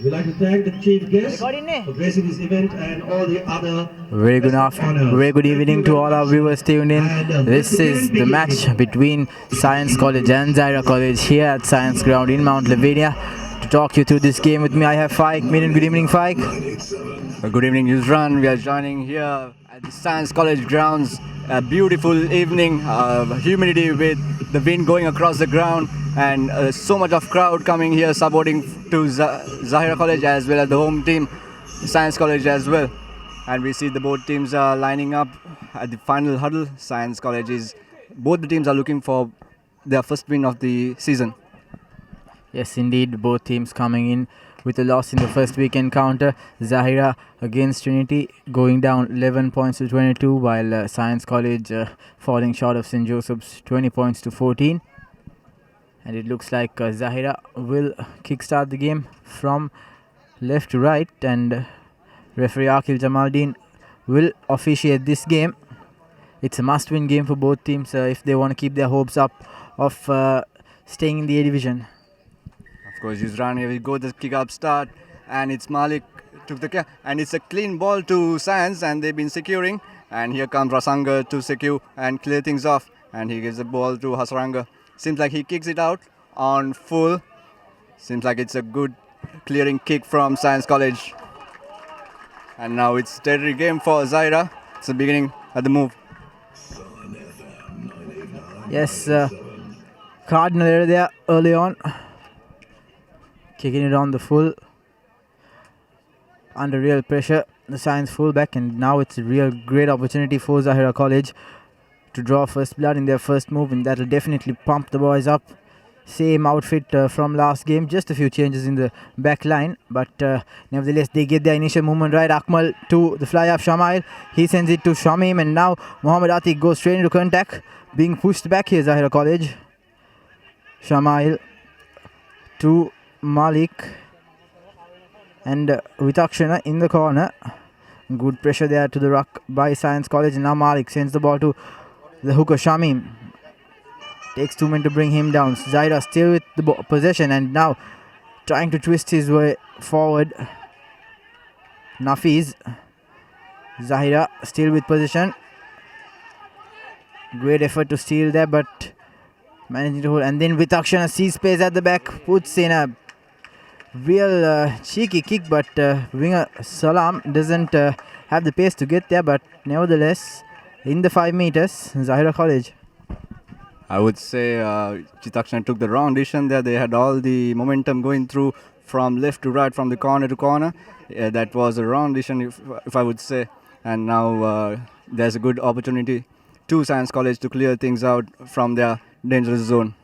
We'd like to thank the chief guest for gracing this event and all the other Very good evening to all our viewers tuned in. This is the match between Science College and Zahira College here at Science Ground in Mount Lavinia. To talk you through this game with me, I have Faik. Good evening, Faik. Good evening, Yusran. We are joining here at the Science College grounds. A beautiful evening, humidity with the wind going across the ground, and so much of crowd coming here supporting to Zahira College as well as the home team, Science College as well. And we see the both teams are lining up at the final huddle. Both the teams are looking for their first win of the season. Yes, indeed, both teams coming in with a loss in the first week encounter. Zahira against Trinity going down 11 points to 22, while Science College falling short of St. Joseph's 20 points to 14. And it looks like Zahira will kickstart the game from left to right, and referee Akil Jamaldeen will officiate this game. It's a must-win game for both teams if they want to keep their hopes up of staying in the A division. Of course, Yusran, here we go, the kick-up start, and it's Malik took the care, and it's a clean ball to Science, and they've been securing, and here comes Rasanga to secure and clear things off, and he gives the ball to Hasranga. Seems like he kicks it out on full. Seems like it's a good clearing kick from Science College. And now it's territory game for Zahira. It's the beginning at the move. Yes, Cardinal error there early on. Kicking it on the full. Under real pressure, the Science fullback, and now it's a real great opportunity for Zahira College to draw first blood in their first move, and that'll definitely pump the boys up. Same outfit from last game, just a few changes in the back line, but nevertheless they get their initial movement right. Akmal to the fly up Shamail, he sends it to Shamim, and now Mohammad Atiq goes straight into contact, being pushed back here Zahira College. Shamail to Malik, and Vitakshana in the corner. Good pressure there to the ruck by Science College, and now Malik sends the ball to the hooker Shamim. Takes 2 men to bring him down. Zahira still with the possession, and now trying to twist his way forward. Nafiz. Zahira still with possession. Great effort to steal there, but managing to hold. And then Vitakshana sees space at the back, puts in a real cheeky kick, but winger Salam doesn't have the pace to get there, but nevertheless in the 5 meters, Zahira College. I would say Chitakshan took the wrong decision there. They had all the momentum going through from left to right, from the corner to corner. That was a wrong decision, if I would say. And now there's a good opportunity to Science College to clear things out from their dangerous zone.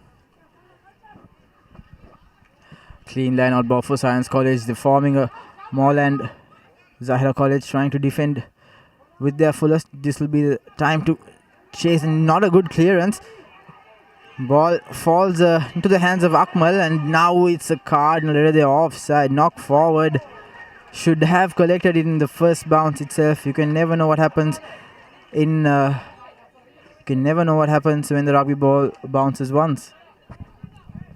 Clean line out ball for Science College. They're forming a mall, and Zahira College trying to defend with their fullest. This will be the time to chase, and not a good clearance. Ball falls into the hands of Akmal, and now it's a Cardinal error. They're offside. Knock forward. Should have collected it in the first bounce itself. You can never know what happens when the rugby ball bounces once.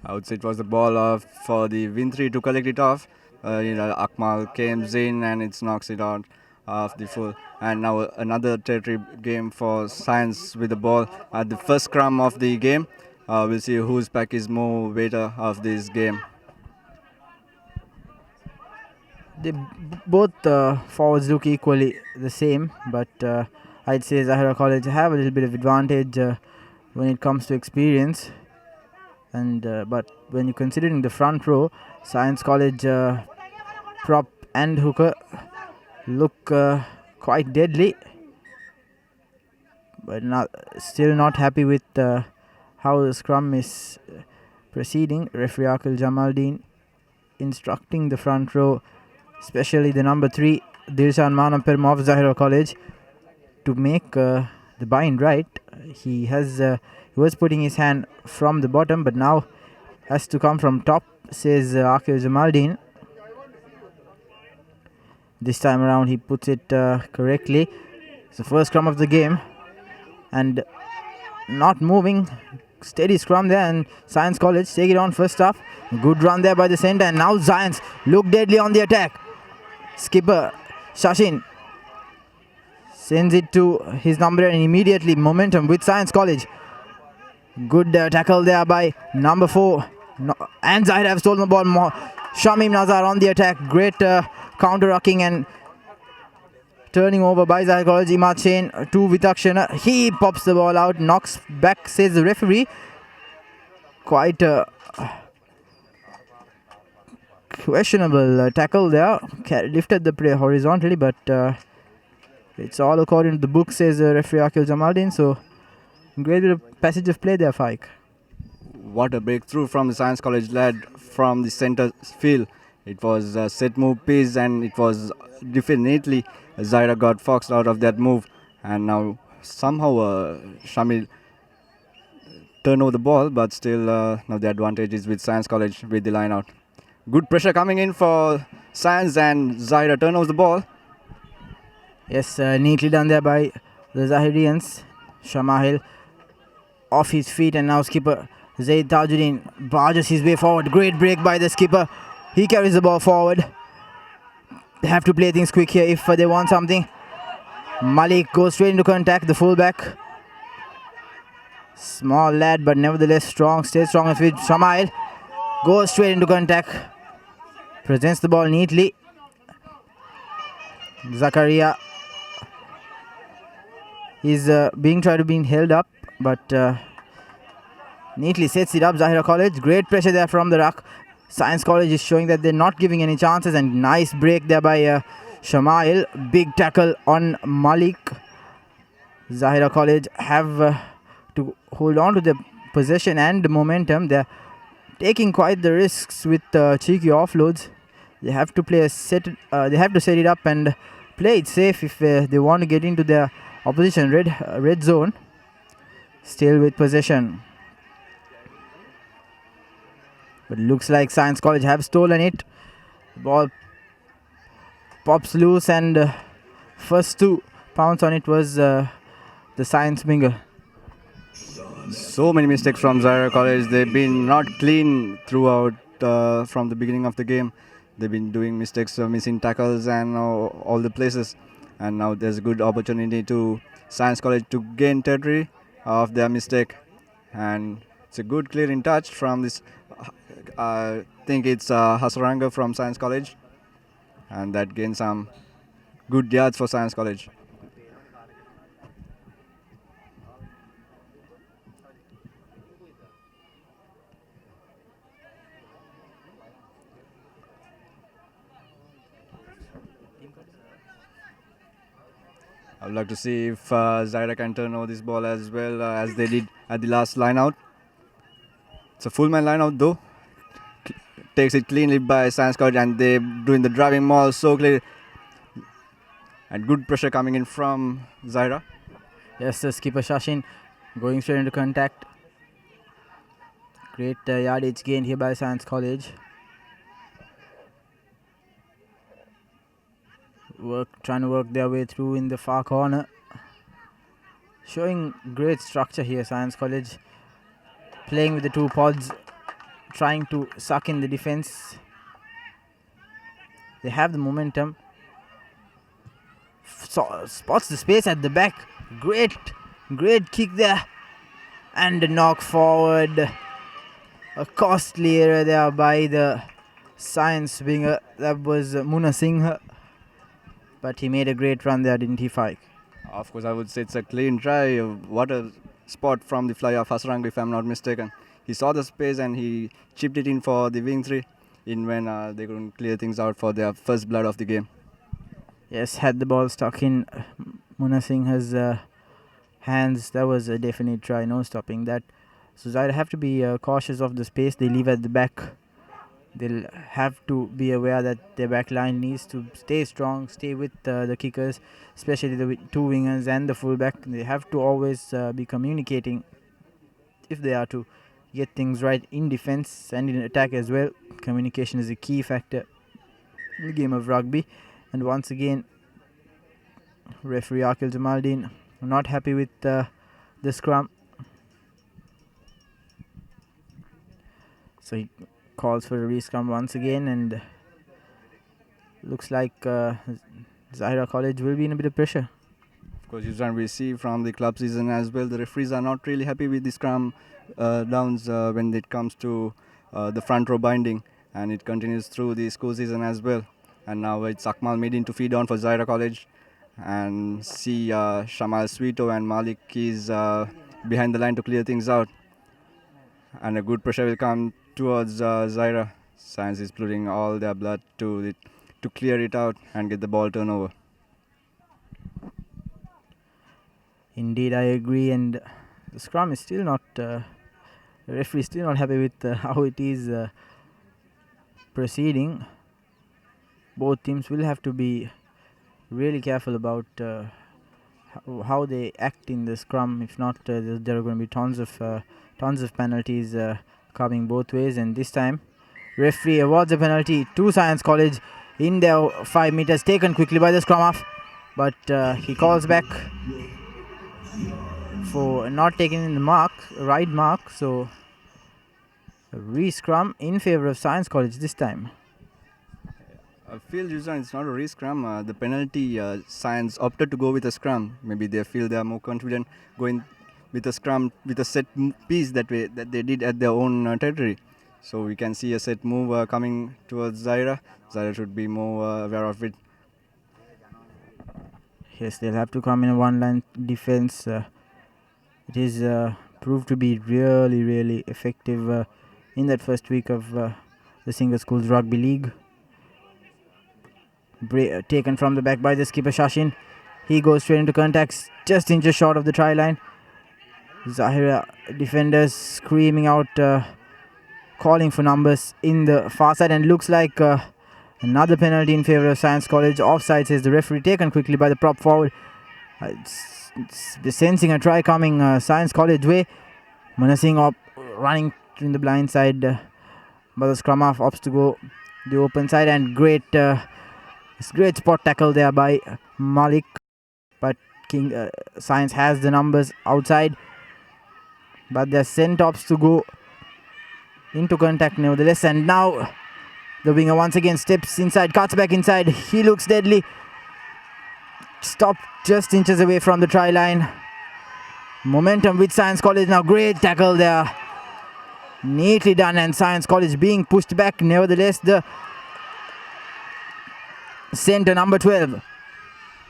I would say it was the ball for the Winthree to collect it off. Akmal comes in and it knocks it out of the full. And now another territory game for Science with the ball at the first scrum of the game. We'll see whose pack is more weighter of this game. They both forwards look equally the same, but I'd say Zahira College have a little bit of advantage when it comes to experience. And but when you're considering the front row, Science College prop and hooker look quite deadly, but still not happy with how the scrum is proceeding. Referee Akil Jamaldeen instructing the front row, especially the number 3 Dilshan Manamperm of Zahira College, to make the bind right. He was putting his hand from the bottom, but now has to come from top, says Akil Jamaldeen. This time around he puts it correctly. It's the first scrum of the game, and not moving, steady scrum there, and Science College take it on first half. Good run there by the centre, and now Science look deadly on the attack. Skipper Shashin sends it to his number, and immediately momentum with Science College. Good tackle there by number 4. And Zahira have stolen the ball. Shamim Nazar on the attack. Great counter-rucking and turning over by Zahira College. Imad Chain to Vitakshana. He pops the ball out, knocks back, says the referee. Quite a questionable tackle there. Lifted the play horizontally, but it's all according to the book, says referee Akil Jamaldin. So great bit of passage of play there, Faik. What a breakthrough from the Science College lad from the centre field. It was a set move piece, and it was definitely Zahira got foxed out of that move, and now somehow Shamil turned over the ball, but still now the advantage is with Science College with the line out. Good pressure coming in for Science, and Zahira turn over the ball. Yes, neatly done there by the Zahirians. Shamahil off his feet, and now skipper Zaid Tajuddin barges his way forward. Great break by the skipper. He carries the ball forward. They have to play things quick here if they want something. Malik goes straight into contact, the fullback. Small lad, but nevertheless strong. Stays strong on feet. Shamahil goes straight into contact. Presents the ball neatly. Zakaria is being tried to be held up, but neatly sets it up. Zahira College, great pressure there from the ruck. Science College is showing that they're not giving any chances, and nice break there by Shamahil. Big tackle on Malik. Zahira College have to hold on to the possession and the momentum. They're taking quite the risks with cheeky offloads. They have to play a set. They have to set it up and play it safe if they want to get into their opposition red zone. Still with possession, but looks like Science College have stolen it. Ball pops loose, and first to pounce on it was the Science winger. So many mistakes from Zahira College. They've been not clean throughout from the beginning of the game. They've been doing mistakes, missing tackles and all the places. And now there's a good opportunity to Science College to gain territory of their mistake. And it's a good clearing touch from this. I think it's Hasaranga from Science College. And that gains some good yards for Science College. I would like to see if Zahira can turn over this ball as well as they did at the last line out. It's a full man line out though. Takes it cleanly by Science College, and they're doing the driving maul so clear. And good pressure coming in from Zahira. Yes, skipper Shashin going straight into contact. Great yardage gained here by Science College. Trying to work their way through in the far corner. Showing great structure here, Science College. Playing with the two pods, trying to suck in the defense. They have the momentum. Spots the space at the back. Great kick there. And a knock forward. A costly error there by the Science winger. That was Muna Singh. But he made a great run there, didn't he, Faik? Of course, I would say it's a clean try. What a spot from the fly of Hasarang, if I'm not mistaken. He saw the space and he chipped it in for the wing three in when they couldn't clear things out for their first blood of the game. Yes, had the ball stuck in Muna Singh's hands, that was a definite try, no stopping that. So Zahira have to be cautious of the space they leave at the back. They'll have to be aware that their back line needs to stay strong, stay with the kickers, especially the two wingers and the fullback. They have to always be communicating if they are to get things right in defense and in attack as well. Communication is a key factor in the game of rugby. And once again, referee Akil Jamaldin not happy with the scrum. So he calls for a rescrum once again, and looks like Zahira College will be in a bit of pressure. Of course, we see from the club season as well, the referees are not really happy with the scrum downs when it comes to the front row binding, and it continues through the school season as well. And now it's Akmal Medin to feed on for Zahira College, and see Shamal Sweeto and Malik is behind the line to clear things out. And a good pressure will come towards Zahira. Science is putting all their blood to clear it out and get the ball turnover. Indeed, I agree, and the scrum is still not. The referee is still not happy with how it is proceeding. Both teams will have to be really careful about how they act in the scrum. If not, there are going to be tons of penalties coming both ways. And this time, referee awards a penalty to Science College in their 5 meters, taken quickly by the scrum half, but he calls back for not taking in the right mark. So a re-scrum in favor of Science College this time. I feel usually it's not a re-scrum. The penalty, Science opted to go with a scrum. Maybe they feel they are more confident going with a scrum, with a set piece that they did at their own territory. So we can see a set move coming towards Zahira. Zahira should be more aware of it. Yes, they'll have to come in a one-line defense. It is proved to be really effective in that first week of the Singer Schools Rugby League. Taken from the back by the skipper Shashin. He goes straight into contacts, just inches short of the try line. Zahira defenders screaming out, calling for numbers in the far side, and looks like another penalty in favor of Science College. Offside, says the referee, taken quickly by the prop forward. They're sensing a try coming Science College way. Manasing up, running in the blind side, but the scrum half opts to go the open side, and great spot tackle there by Malik. But Science has the numbers outside, but they're sent opts to go into contact nevertheless. And now the winger once again steps inside, cuts back inside. He looks deadly. Stopped just inches away from the try line. Momentum with Science College now. Great tackle there. Neatly done, and Science College being pushed back. Nevertheless, the centre number 12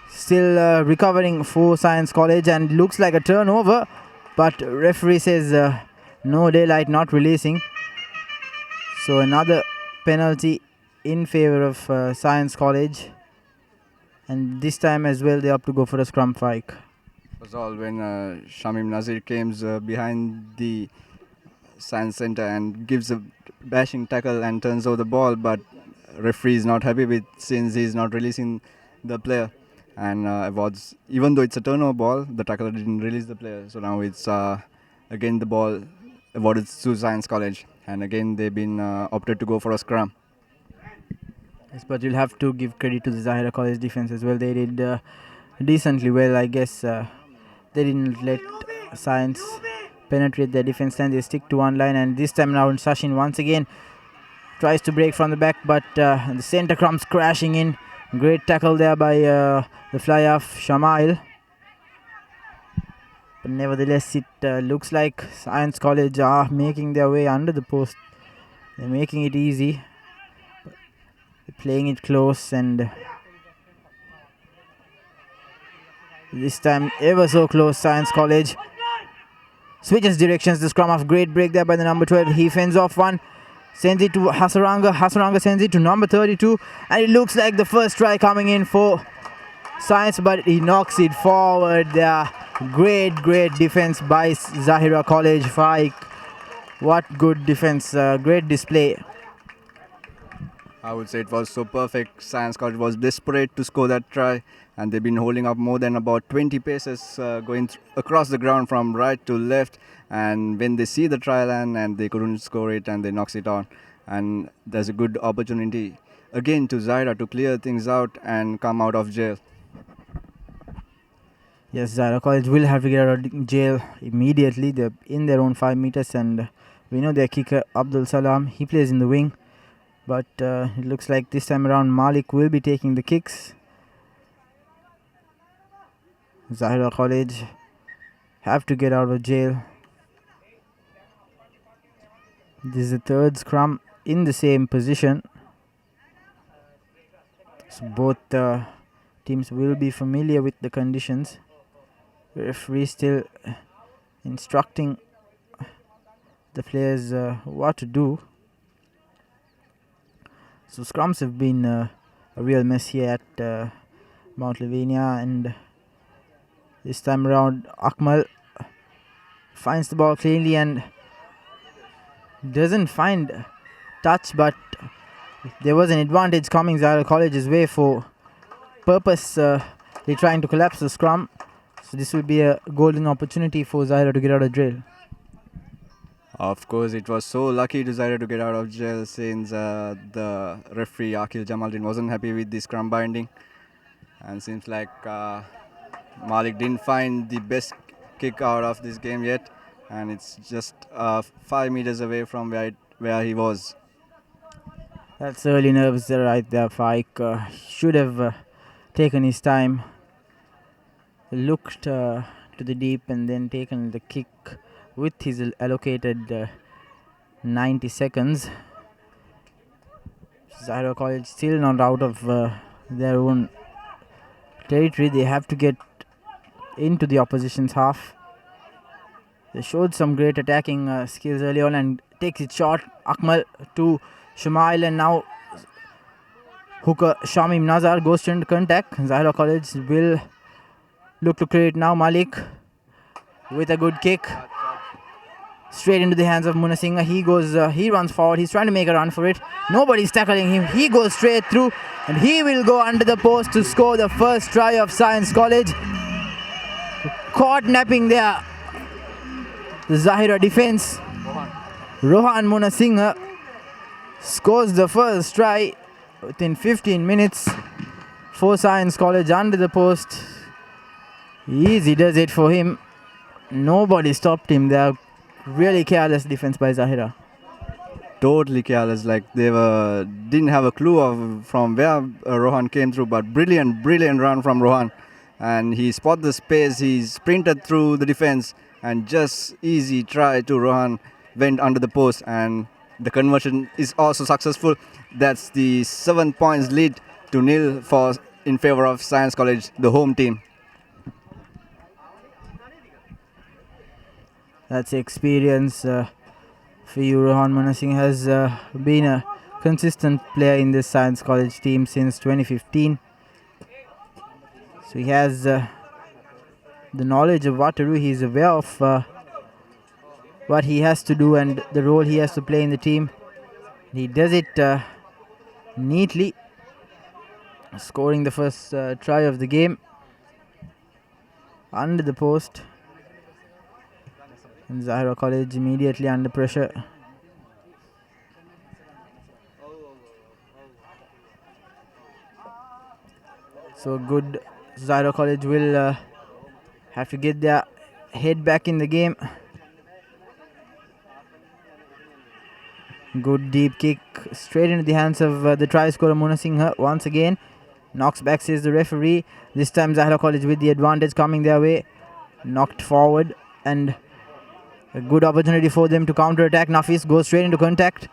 still recovering for Science College, and looks like a turnover, but referee says no daylight, not releasing. So another penalty in favor of Science College, and this time as well they have to go for a scrum fight. Was all when Shamim Nazir comes behind the Science Centre and gives a bashing tackle and turns over the ball, but referee is not happy with, since he is not releasing the player, and awards, even though it's a turnover ball, the tackler didn't release the player. So now it's again the ball awarded to Science College, and again they've been opted to go for a scrum. Yes, but you'll have to give credit to the Zahira College defense as well. They did decently well, I guess. They didn't let Science penetrate their defense line. They stick to one line, and this time around Sachin once again tries to break from the back, but the centre comes crashing in. Great tackle there by the fly-off Shamail. But nevertheless, it looks like Science College are making their way under the post. They're making it easy. They're playing it close, and this time ever so close. Science College switches directions. The scrum half, great break there by the number 12. He fends off one, sends it to Hasaranga. Hasaranga sends it to number 32, and it looks like the first try coming in for Science, but he knocks it forward there. Great defense by Zahira College. Faik, what good defense, great display. I would say it was so perfect. Science College was desperate to score that try, and they've been holding up more than about 20 paces going across the ground from right to left, and when they see the try line and they couldn't score it, and they knocks it on, and there's a good opportunity again to Zahira to clear things out and come out of jail. Yes, Zahira College will have to get out of jail immediately. They're in their own 5 meters, and We know their kicker Abdul Salam, he plays in the wing, but it looks like this time around Malik will be taking the kicks. Zahira College have to get out of jail. This is the third scrum in the same position. So both teams will be familiar with the conditions. The referee still instructing the players what to do. So scrums have been a real mess here at Mount Lavinia, and this time around Akmal finds the ball cleanly and doesn't find touch, but there was an advantage coming Zahira College's way for purposely trying to collapse the scrum. So this will be a golden opportunity for Zahira to get out of jail. Of course, it was so lucky to Zahira to get out of jail, since the referee Akil Jamaldin wasn't happy with the scrum binding, and seems like Malik didn't find the best kick out of this game yet, and it's just 5 meters away from where he was. That's early nerves there right there. Faik should have taken his time, looked to the deep and then taken the kick with his allocated 90 seconds. Zahira College still not out of their own territory. They have to get into the opposition's half. They showed some great attacking skills early on and takes it short. Akmal to Shumail, and now hooker Shamim Nazar goes to contact. Zahira College will look to create now. Malik with a good kick straight into the hands of Munna Singh. He runs forward. He's trying to make a run for it. Nobody's tackling him. He goes straight through and he will go under the post to score the first try of Science College. Caught napping there the Zahira defense. Rohan Munna Singh scores the first try within 15 minutes for Science College under the post. Easy does it for him. Nobody stopped him there. Really careless defense by Zahira. Totally careless, like they didn't have a clue from where Rohan came through, but brilliant run from Rohan, and he spotted the space, he sprinted through the defense, and just easy try to Rohan went under the post, and the conversion is also successful. That's the 7 points lead to nil in favor of Science College, the home team. That's experience for you. Rohan Munna Singh has been a consistent player in this Science College team since 2015. So he has the knowledge of what to do. He's aware of what he has to do and the role he has to play in the team. He does it neatly, scoring the first try of the game under the post. And Zahira College immediately under pressure. So good. Zahira College will have to get their head back in the game. Good deep kick straight into the hands of the try scorer Munna Singh once again. Knocks back, says the referee. This time Zahira College with the advantage coming their way. Knocked forward and a good opportunity for them to counter attack. Nafis goes straight into contact.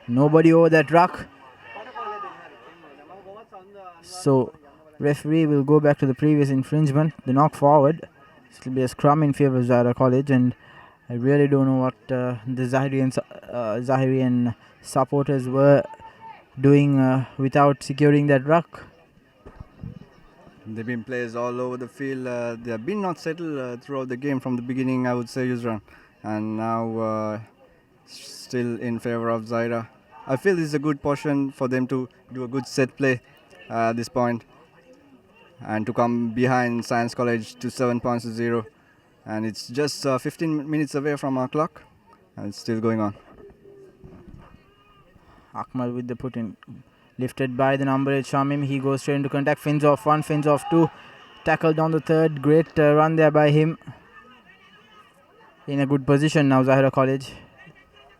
Nobody over that ruck. So referee will go back to the previous infringement, the knock forward. This will be a scrum in favor of Zahira College, and I really don't know what the Zahirian supporters were doing without securing that ruck. There have been players all over the field. They have been not settled throughout the game from the beginning, I would say, Yusran. And now still in favor of Zahira. I feel this is a good portion for them to do a good set play at this point and to come behind Science College to 7 points to 0. And it's just 15 minutes away from our clock and it's still going on. Akmal with the put in. Lifted by the number 8 Shamim. He goes straight into contact. Fins off 1, fins off 2. Tackled on the third. Great run there by him. in a good position now. Zahira College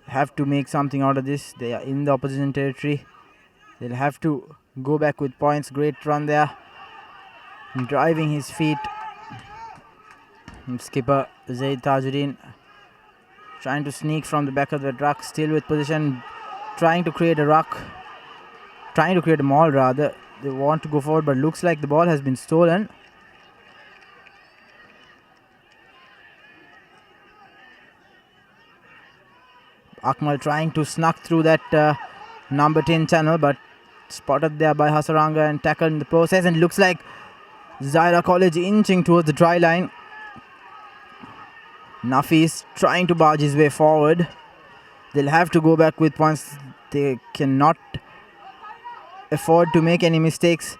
have to make something out of this. They are in the opposition territory. They'll have to go back with points. Great run there. Driving his feet. And skipper Zaid Tajuddin trying to sneak from the back of the ruck. Still with position. Trying to create a ruck. Trying to create a maul rather. They want to go forward, but looks like the ball has been stolen. Akmal trying to snuck through that number 10 channel, but spotted there by Hasaranga and tackled in the process. And looks like Zahira College inching towards the try line. Nafis trying to barge his way forward. They'll have to go back with points. They cannot afford to make any mistakes.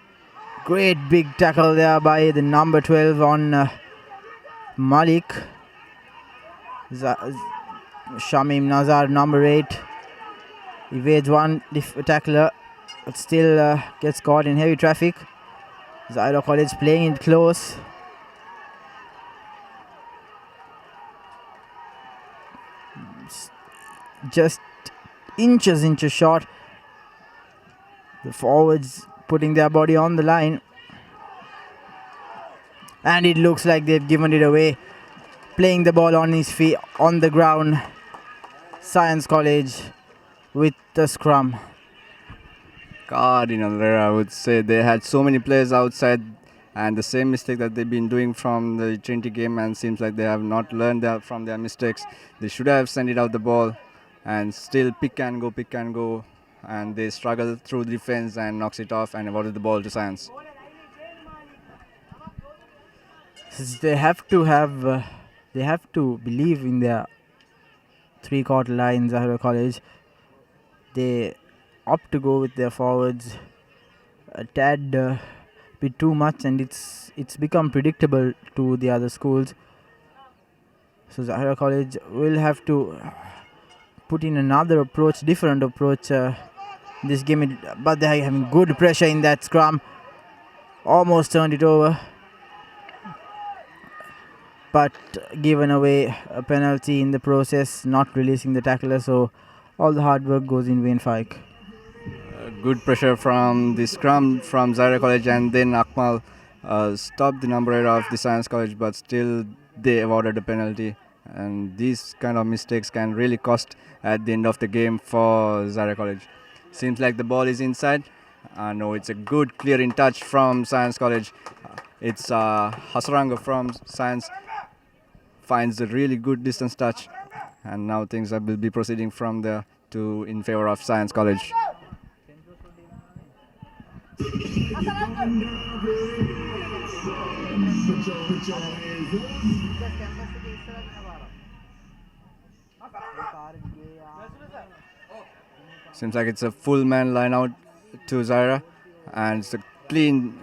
Great big tackle there by the number 12 on Malik. Shamim Nazar, number 8, evades one tackler, but still gets caught in heavy traffic. Zahira College playing it close. Just inches short. The forwards putting their body on the line. And it looks like they've given it away. Playing the ball on his feet, on the ground. Science College with the scrum. Cardinal there, I would say. They had so many players outside, and the same mistake that they've been doing from the Trinity game, and seems like they have not learned from their mistakes. They should have sent it out the ball and still pick and go, and they struggle through the defense and knocks it off and awarded the ball to Science. They have to believe in their three-quarter line. Zahira College, they opt to go with their forwards a tad bit too much, and it's become predictable to the other schools. So Zahira College will have to put in another approach, different approach this game, but they're having good pressure in that scrum. Almost turned it over, but given away a penalty in the process, not releasing the tackler, so all the hard work goes in vain, Faik. Good pressure from the scrum from Zahira College, and then Akmal stopped the number 8 of the Science College, but still they awarded a penalty. And these kind of mistakes can really cost at the end of the game for Zahira College. Seems like the ball is inside. No, it's a good clearing touch from Science College. It's Hasaranga from Science finds a really good distance touch, and now things will be proceeding from there to in favor of Science College. Seems like it's a full man line out to Zahira, and it's a clean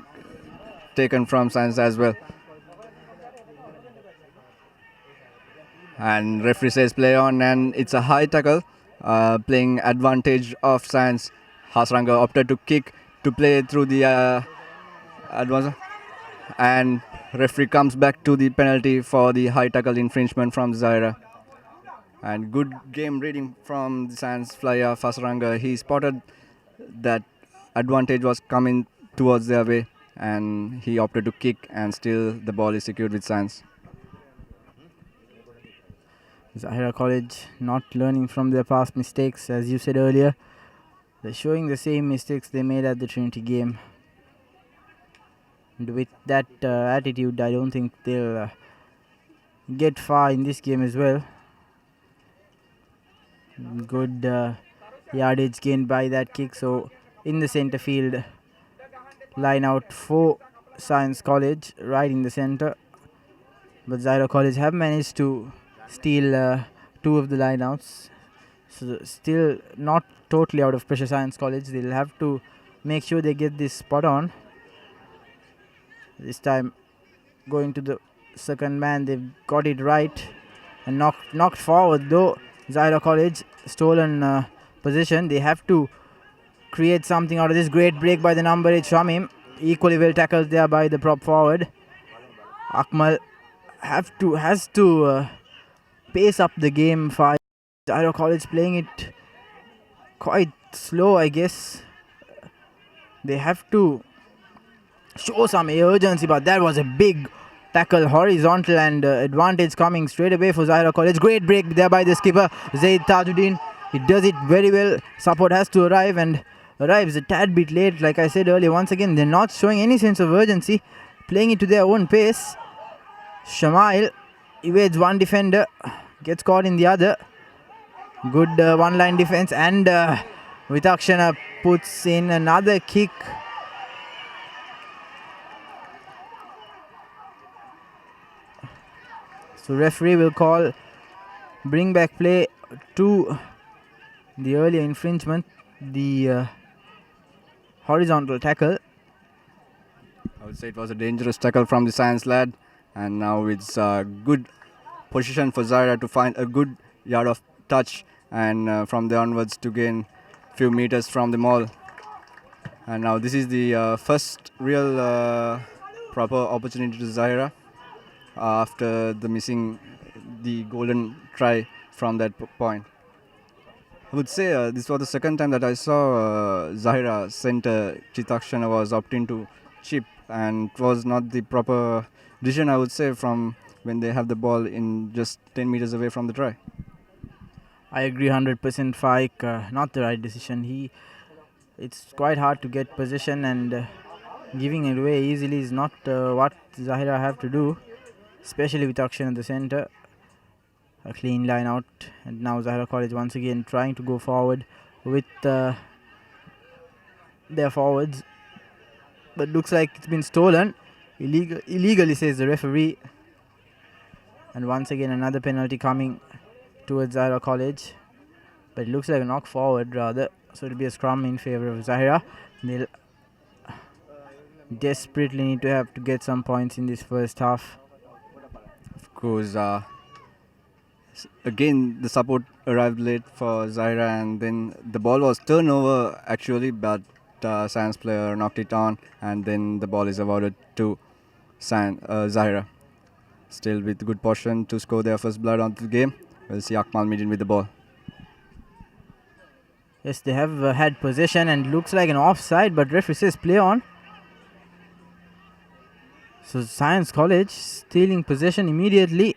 taken from Science as well. And referee says play on, and it's a high tackle, playing advantage of Science. Hasranga opted to kick to play through the advance, and referee comes back to the penalty for the high tackle infringement from Zahira. And good game reading from the Science flyer Hasranga. He spotted that advantage was coming towards their way, and he opted to kick, and still the ball is secured with Science. Zahira College not learning from their past mistakes, as you said earlier. They're showing the same mistakes they made at the Trinity game. And with that attitude, I don't think they'll get far in this game as well. Good yardage gained by that kick. So in the center field, line out for Science College, right in the center. But Zahira College have managed to steal 2 of the lineouts, so still not totally out of pressure. Science College, they'll have to make sure they get this spot on. This time going to the second man, they've got it right and knocked forward though. Zahira College stolen position. They have to create something out of this. Great break by the number 8 Shamim, equally well tackled there by the prop forward. Akmal has to pace up the game. Zahira College playing it quite slow, I guess. They have to show some urgency, but that was a big tackle, horizontal, and advantage coming straight away for Zahira College. Great break there by the skipper, Zaid Tajuddin. He does it very well. Support has to arrive and arrives a tad bit late. Like I said earlier, once again, they're not showing any sense of urgency, playing it to their own pace. Shamail evades one defender, gets caught in the other. Good one-line defense, and Vitakshana puts in another kick. So referee will bring back play to the earlier infringement, the horizontal tackle. I would say it was a dangerous tackle from the Science lad, and now it's a good position for Zahira to find a good yard of touch, and from there onwards to gain few meters from the maul. And now this is the first real proper opportunity to Zahira after the missing the golden try from that point. I would say this was the second time that I saw Zahira center Chitakshana was opting to chip, and it was not the proper decision, I would say, from when they have the ball in just 10 meters away from the try. I agree 100%, Faik. Not the right decision. It's quite hard to get possession, and giving it away easily is not what Zahira have to do, especially with Akshan at the center. A clean line out, and now Zahira College once again trying to go forward with their forwards, but looks like it's been stolen illegally, says the referee. And once again another penalty coming towards Zahira College, but it looks like a knock forward rather, so it'll be a scrum in favor of Zahira. They'll desperately need to have to get some points in this first half. Of course, again the support arrived late for Zahira, and then the ball was turned over actually, but Science player knocked it on, and then the ball is awarded to Zahira. Still with good position to score their first blood onto the game. We'll see Akmal Midin with the ball. Yes, they have had possession, and looks like an offside, but referee says play on. So Science College stealing possession immediately.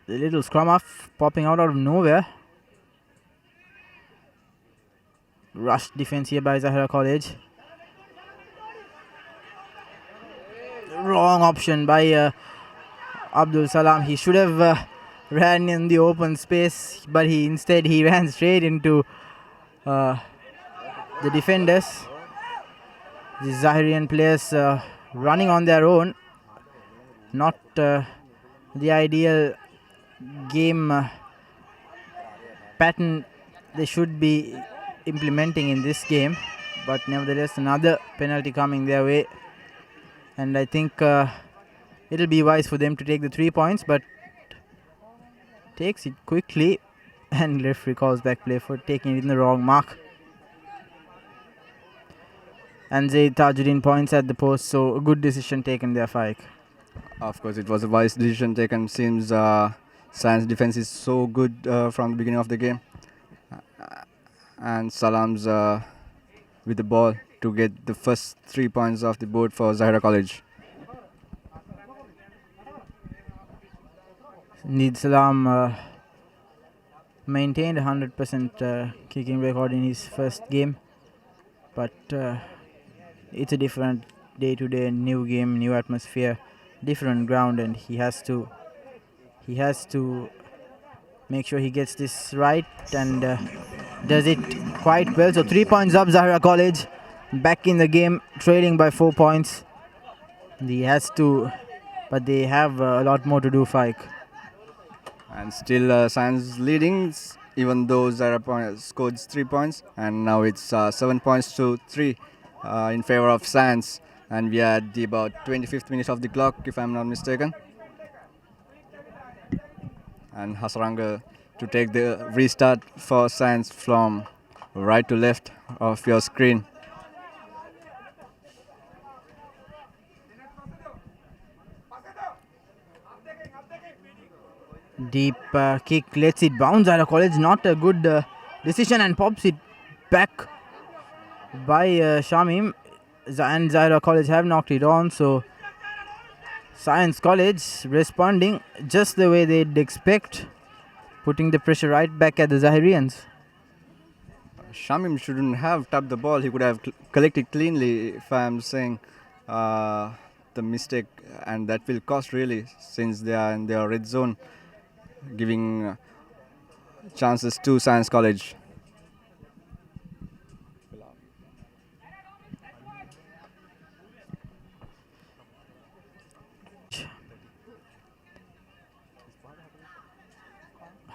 The little scrum off popping out of nowhere. Rushed defense here by Zahira College. Wrong option by Abdul Salam. He should have ran in the open space, but instead he ran straight into the defenders. The Zahirian players running on their own. Not the ideal game pattern they should be implementing in this game, but nevertheless another penalty coming their way, and I think it'll be wise for them to take the 3 points, but takes it quickly, and referee calls back play for taking it in the wrong mark. And Zaid Tajuddin points at the post, so a good decision taken there, Faik. Of course, it was a wise decision taken. Seems Science defense is so good from the beginning of the game, and Salam's with the ball to get the first 3 points off the board for Zahira College. Indeed, Salam maintained 100% kicking record in his first game, but it's a different day-to-day, new game, new atmosphere, different ground, and he has to make sure he gets this right, and does it quite well. So 3 points up, Zahira College back in the game, trailing by 4 points. He has to, but they have a lot more to do, Faik. And still Science leading, even though Zahira scored 3 points, and now it's 7 points to 3 in favor of Science, and we are at the about 25th minute of the clock, if I'm not mistaken. And Hasaranga to take the restart for Science from right to left of your screen. Deep kick lets it bounce. Zahira College, not a good decision, and pops it back by Shamim. And Zahira College have knocked it on, so Science College responding just the way they'd expect, putting the pressure right back at the Zahirians. Shamim shouldn't have tapped the ball. He could have collected cleanly, if I'm saying the mistake, and that will cost really, since they are in their red zone, giving chances to Science College.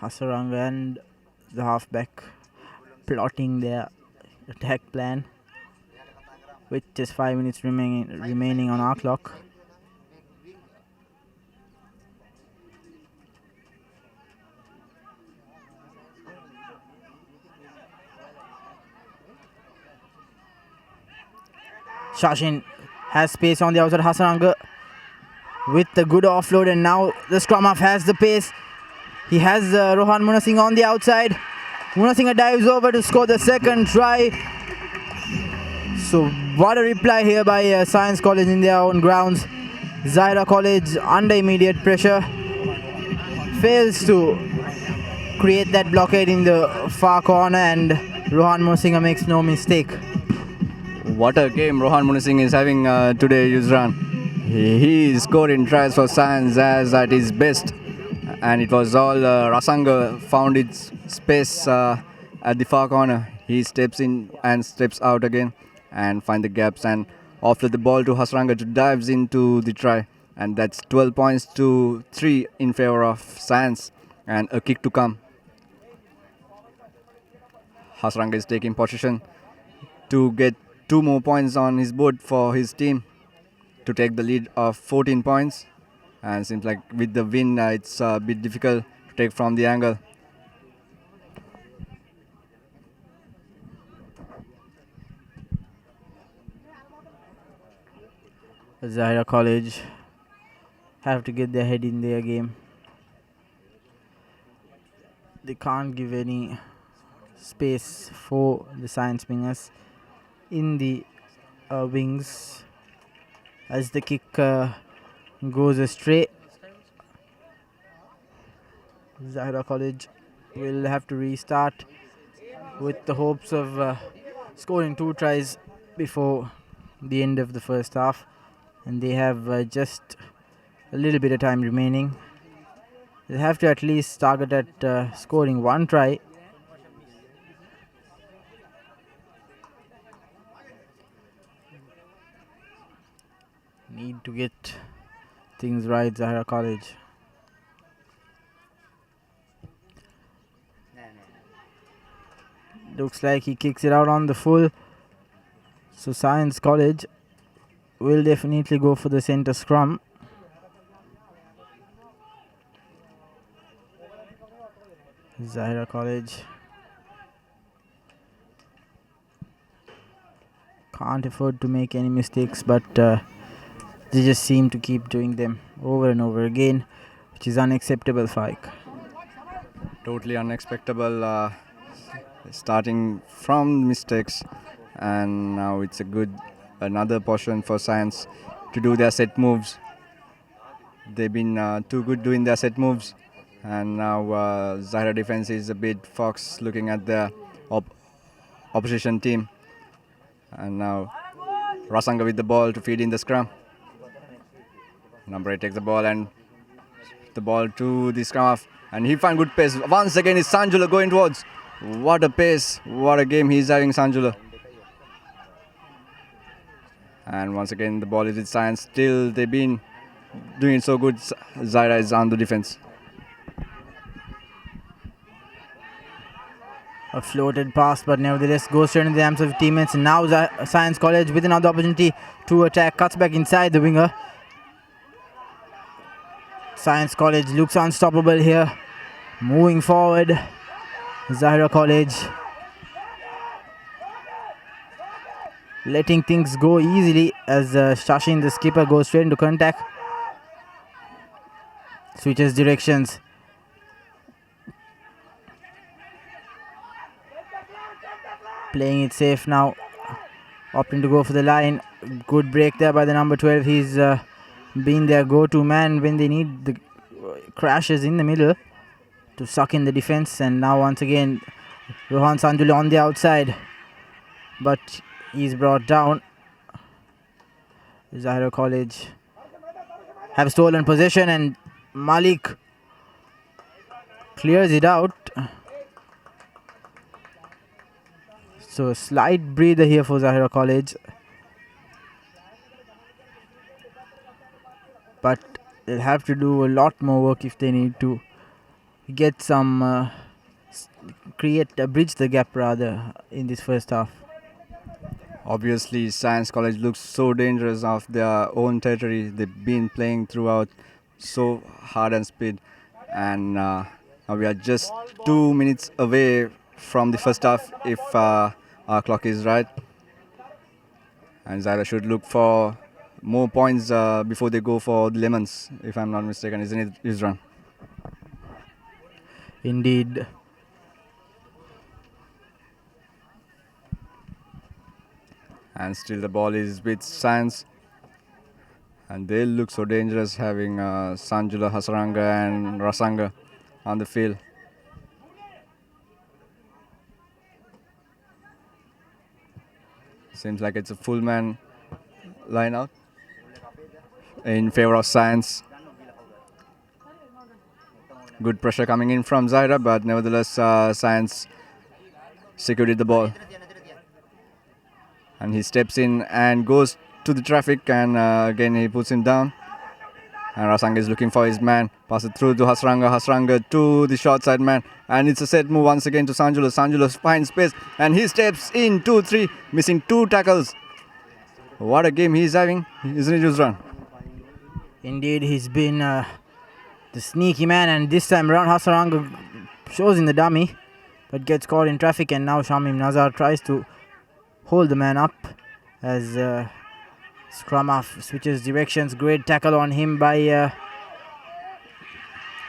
Hasaranga and the halfback plotting their attack plan with just 5 minutes remaining on our clock. Shashin has space on the outside. Hasaranga with the good offload, and now the scrum half has the pace. He has Rohan Munasinghe on the outside. Munasinghe dives over to score the second try. So what a reply here by Science College in their own grounds. Zahira College under immediate pressure fails to create that blockade in the far corner, and Rohan Munasinghe makes no mistake. What a game Rohan Munasinghe is having today, Yusran. He scored in tries for Science as at his best, and it was all Rasanga found its space at the far corner. He steps in and steps out again and find the gaps and offload the ball to Hasaranga to dives into the try, and that's 12 points to 3 in favor of Science, and a kick to come. Hasaranga is taking possession to get 2 more points on his board for his team to take the lead of 14 points, and seems like with the win it's a bit difficult to take from the angle. Zahira College have to get their head in their game. They can't give any space for the Science wingers in the wings as the kick goes astray. Zahira College will have to restart with the hopes of scoring 2 tries before the end of the first half, and they have just a little bit of time remaining. They have to at least target at scoring 1 try. Need to get things right, Zahira College. Looks like he kicks it out on the full. So Science College will definitely go for the center scrum. Zahira College can't afford to make any mistakes, but they just seem to keep doing them over and over again, which is unacceptable, Faik. Totally unexpectable, starting from mistakes, and now it's another portion for Science to do their set moves. They've been too good doing their set moves, and now Zahira defense is a bit fox looking at the opposition team, and now Rasanga with the ball to feed in the scrum. Number 8 takes the ball and the ball to the scrum half, and he finds good pace. Once again is Sanjula going towards. What a pace, what a game he's having, Sanjula. And once again the ball is with Science. Still they've been doing it so good. Zahira is on the defense. A floated pass, but nevertheless goes straight into the arms of teammates. And now Science College with another opportunity to attack, cuts back inside the winger. Science College looks unstoppable here. Moving forward, Zahira College letting things go easily as Shashin, the skipper, goes straight into contact. Switches directions. playing it safe now, opting to go for the line. Good break there by the number 12. He's been their go-to man when they need the crashes in the middle to suck in the defense. And now once again Rohan Sanjula on the outside, but he's brought down. Zahira College have stolen possession and Malik clears it out. So a slight breather here for Zahira College, but they'll have to do a lot more work if they need to get some bridge the gap rather in this first half. Obviously, Science College looks so dangerous off their own territory. They've been playing throughout so hard and speed, and now we are just 2 minutes away from the first half if our clock is right. And Zahira should look for more points before they go for the lemons, if I'm not mistaken, isn't it, Yusran? Indeed. And still the ball is with Science, and they look so dangerous having Sanjula, Hasaranga and Rasanga on the field. Seems like it's a full man line out in favor of Science. Good pressure coming in from Zahira, but nevertheless Science secured the ball. And he steps in and goes to the traffic, and again he puts him down. And Rasanga is looking for his man. Pass it through to Hasranga. Hasranga to the short side man. And it's a set move once again to Sanjula. Sanjula finds space and he steps in 2-3, missing 2 tackles. What a game he's having, isn't it, Yusran? Indeed, he's been the sneaky man, and this time around Hasaranga shows in the dummy but gets caught in traffic, and now Shamim Nazar tries to hold the man up as scrum half switches directions. Great tackle on him by the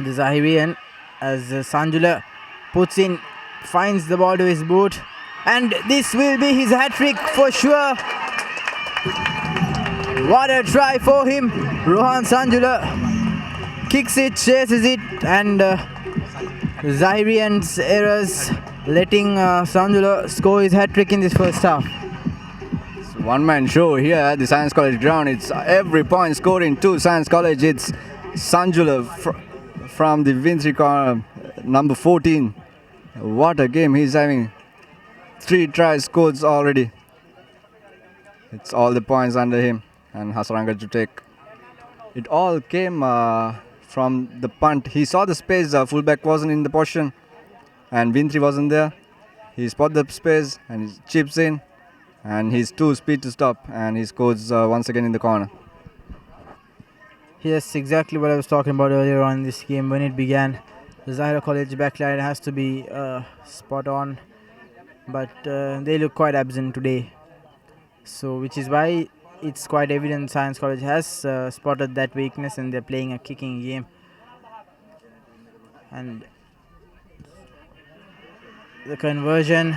Zahirian as Sanjula puts in, finds the ball to his boot, and this will be his hat-trick for sure. What a try for him. Rohan Sanjula kicks it, chases it, and Zahirian's errors letting Sanjula score his hat-trick in this first half. One-man show here at the Science College ground. It's every point scoring to Science College. It's Sanjula from the Vintry corner, number 14. What a game he's having. 3 tries scored already. It's all the points under him, and Hasaranga to take. It all came from the punt. He saw the space, fullback wasn't in the position and Vintry wasn't there. He spotted the space and he chips in, and he's too speed to stop, and he scores once again in the corner. Yes, exactly what I was talking about earlier on in this game when it began. The Zahira College backline has to be spot on, but they look quite absent today. So, which is why it's quite evident Science College has spotted that weakness, and they're playing a kicking game. And the conversion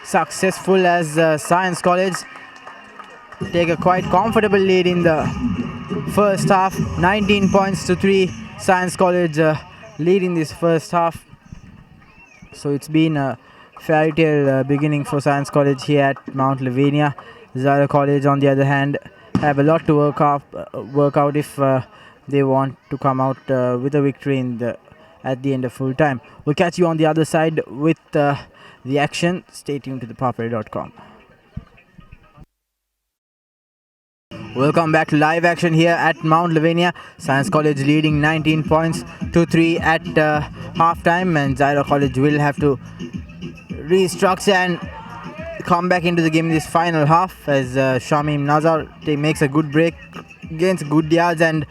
successful as Science College take a quite comfortable lead in the first half. 19 points to 3. Science College leading this first half. So it's been a fairy tale beginning for Science College here at Mount Lavinia. Zahira College, on the other hand, have a lot to work out if they want to come out with a victory at the end of full time. We'll catch you on the other side with the action. Stay tuned to ThePapare.com. Welcome back to live action here at Mount Lavinia. Science College leading 19 points to 3 at half time, and Zahira College will have to restructure and come back into the game in this final half as Shamim Nazar makes a good break, gains good yards, and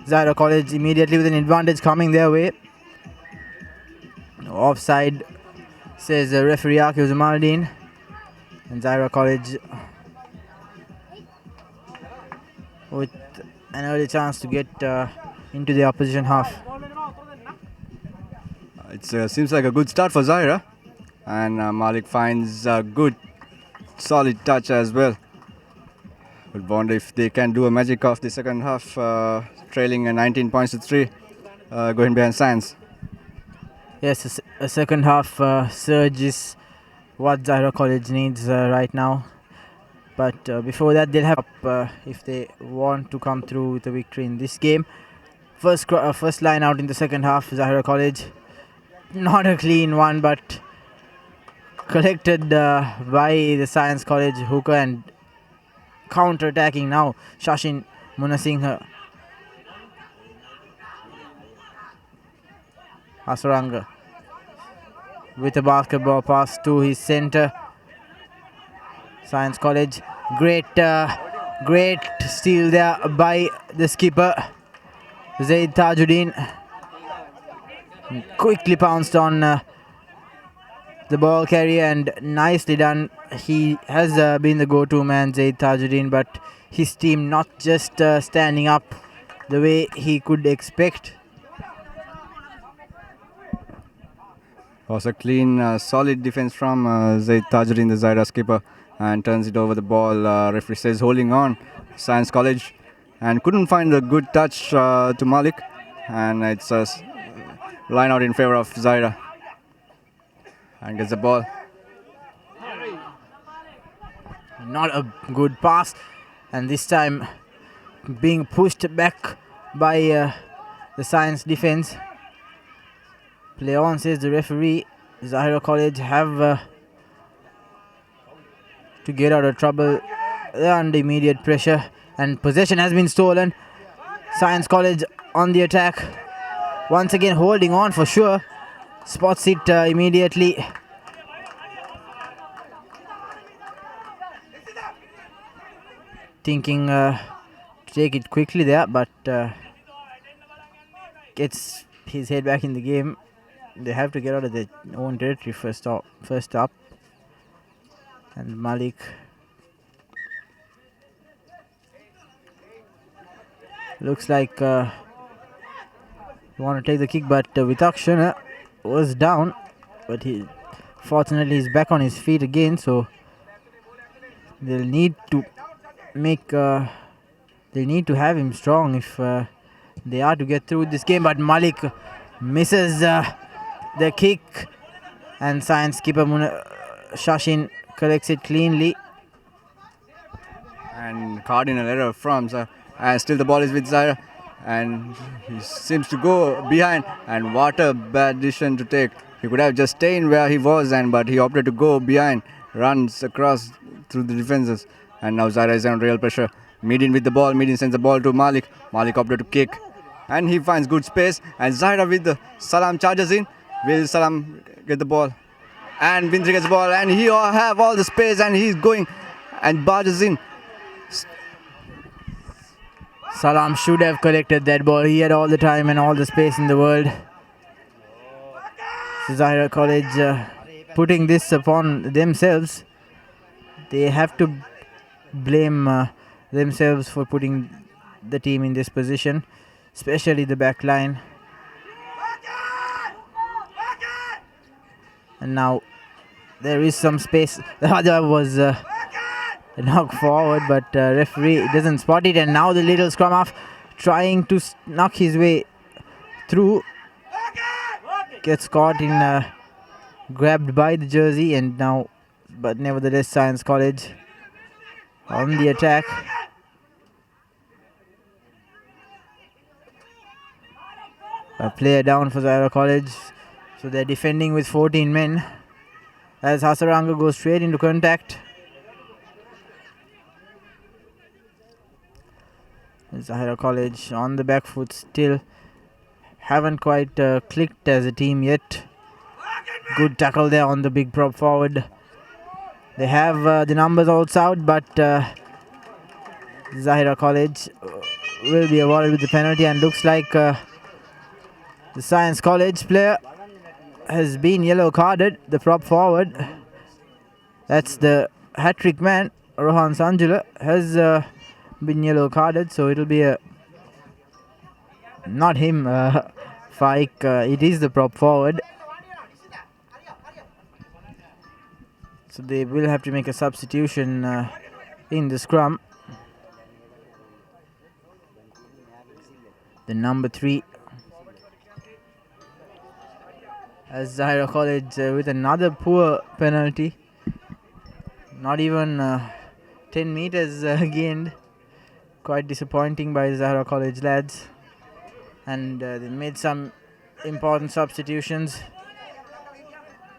Zahira College immediately with an advantage coming their way. Offside, says referee Akil Zamaldin, and Zahira College with an early chance to get into the opposition half. It seems like a good start for Zahira. and Malik finds a good solid touch as well. But wonder if they can do a magic of the second half, trailing 19 points to 3, going behind Science. Yes, a second half surge is what Zahira College needs right now. But before that, they'll have up if they want to come through with a victory in this game. First line out in the second half, Zahira College. Not a clean one, but collected by the Science College hooker and counter-attacking now. Shashin Munasinghe. Asaranga with a basketball pass to his center. Science College, great steal there by the skipper Zaid Tajuddin. Quickly pounced on the ball carrier and nicely done. He has been the go-to man, Zaid Tajuddin, but his team not just standing up the way he could expect. Was a clean, solid defense from Zaid Tajuddin, the Zahira skipper, and turns it over the ball. Referee says holding on, Science College, and couldn't find a good touch to Malik, and it's a line out in favor of Zahira, and gets the ball. Not a good pass, and this time being pushed back by the Science defense. Play on, says the referee. Zahira College have to get out of trouble. They're under immediate pressure, and possession has been stolen. Science College on the attack. Once again holding on for sure. Spots it immediately. Thinking to take it quickly there, but gets his head back in the game. They have to get out of their own territory first up. And Malik looks like want to take the kick, but Vitakshan was down, but fortunately he's back on his feet again, so they'll need to have him strong if they are to get through this game. But Malik misses the kick, and Science skipper Shashin collects it cleanly. And cardinal error from and still the ball is with Zahira, and he seems to go behind, and what a bad decision to take. He could have just stayed where he was, but he opted to go behind, runs across through the defenses, and now Zahira is under real pressure. Median with the ball, Median sends the ball to Malik. Malik opted to kick, and he finds good space, and Zahira with the Salam charges in. Will Salam get the ball? And Vindri gets the ball, and he have all the space, and he's going and barges in. Salam should have collected that ball. He had all the time and all the space in the world. Zahira College putting this upon themselves. They have to blame themselves for putting the team in this position, especially the back line. And now there is some space. The other was knocked forward, but referee doesn't spot it. And now the little scrum half trying to knock his way through. Gets caught in, grabbed by the jersey, and now, but nevertheless, Science College on the attack. A player down for Zahira College. So they're defending with 14 men as Hasaranga goes straight into contact. Zahira College on the back foot still. Haven't quite clicked as a team yet. Good tackle there on the big prop forward. They have the numbers all out, but Zahira College will be awarded with the penalty, and looks like the Science College player has been yellow carded, the prop forward. That's the hat-trick man, Rohan Sanjula, has been yellow carded, so it'll be not him, Faik, it is the prop forward. So they will have to make a substitution in the scrum. The number 3 as Zahira College with another poor penalty. Not even 10 meters gained. Quite disappointing by the Zahira College lads. And they made some important substitutions.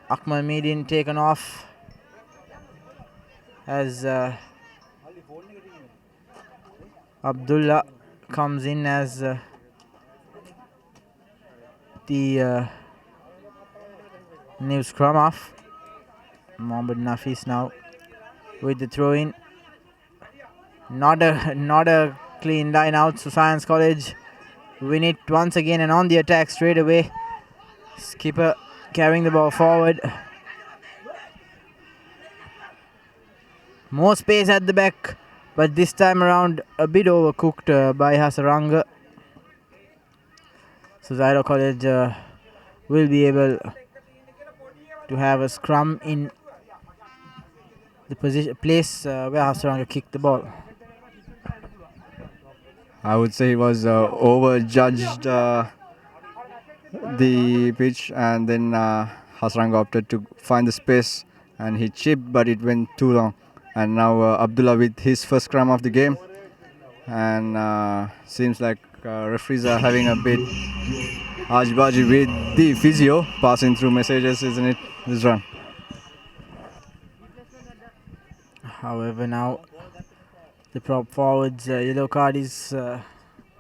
Akmal Medin taken off as Abdullah comes in as the new scrum off. Mohammad Nafis now with the throw in. Not a clean line out, so Science College win it once again and on the attack straight away. Skipper carrying the ball forward. More space at the back, but this time around a bit overcooked by Hasaranga. So Zahira College will be able to have a scrum in the place where Hasaranga kicked the ball. I would say he was overjudged the pitch, and then Hasranga opted to find the space and he chipped, but it went too long. And now Abdullah with his first scrum of the game, and seems like referees are having a bit argy-bargy with the physio, passing through messages, isn't it, this run? However, now the prop forwards yellow card is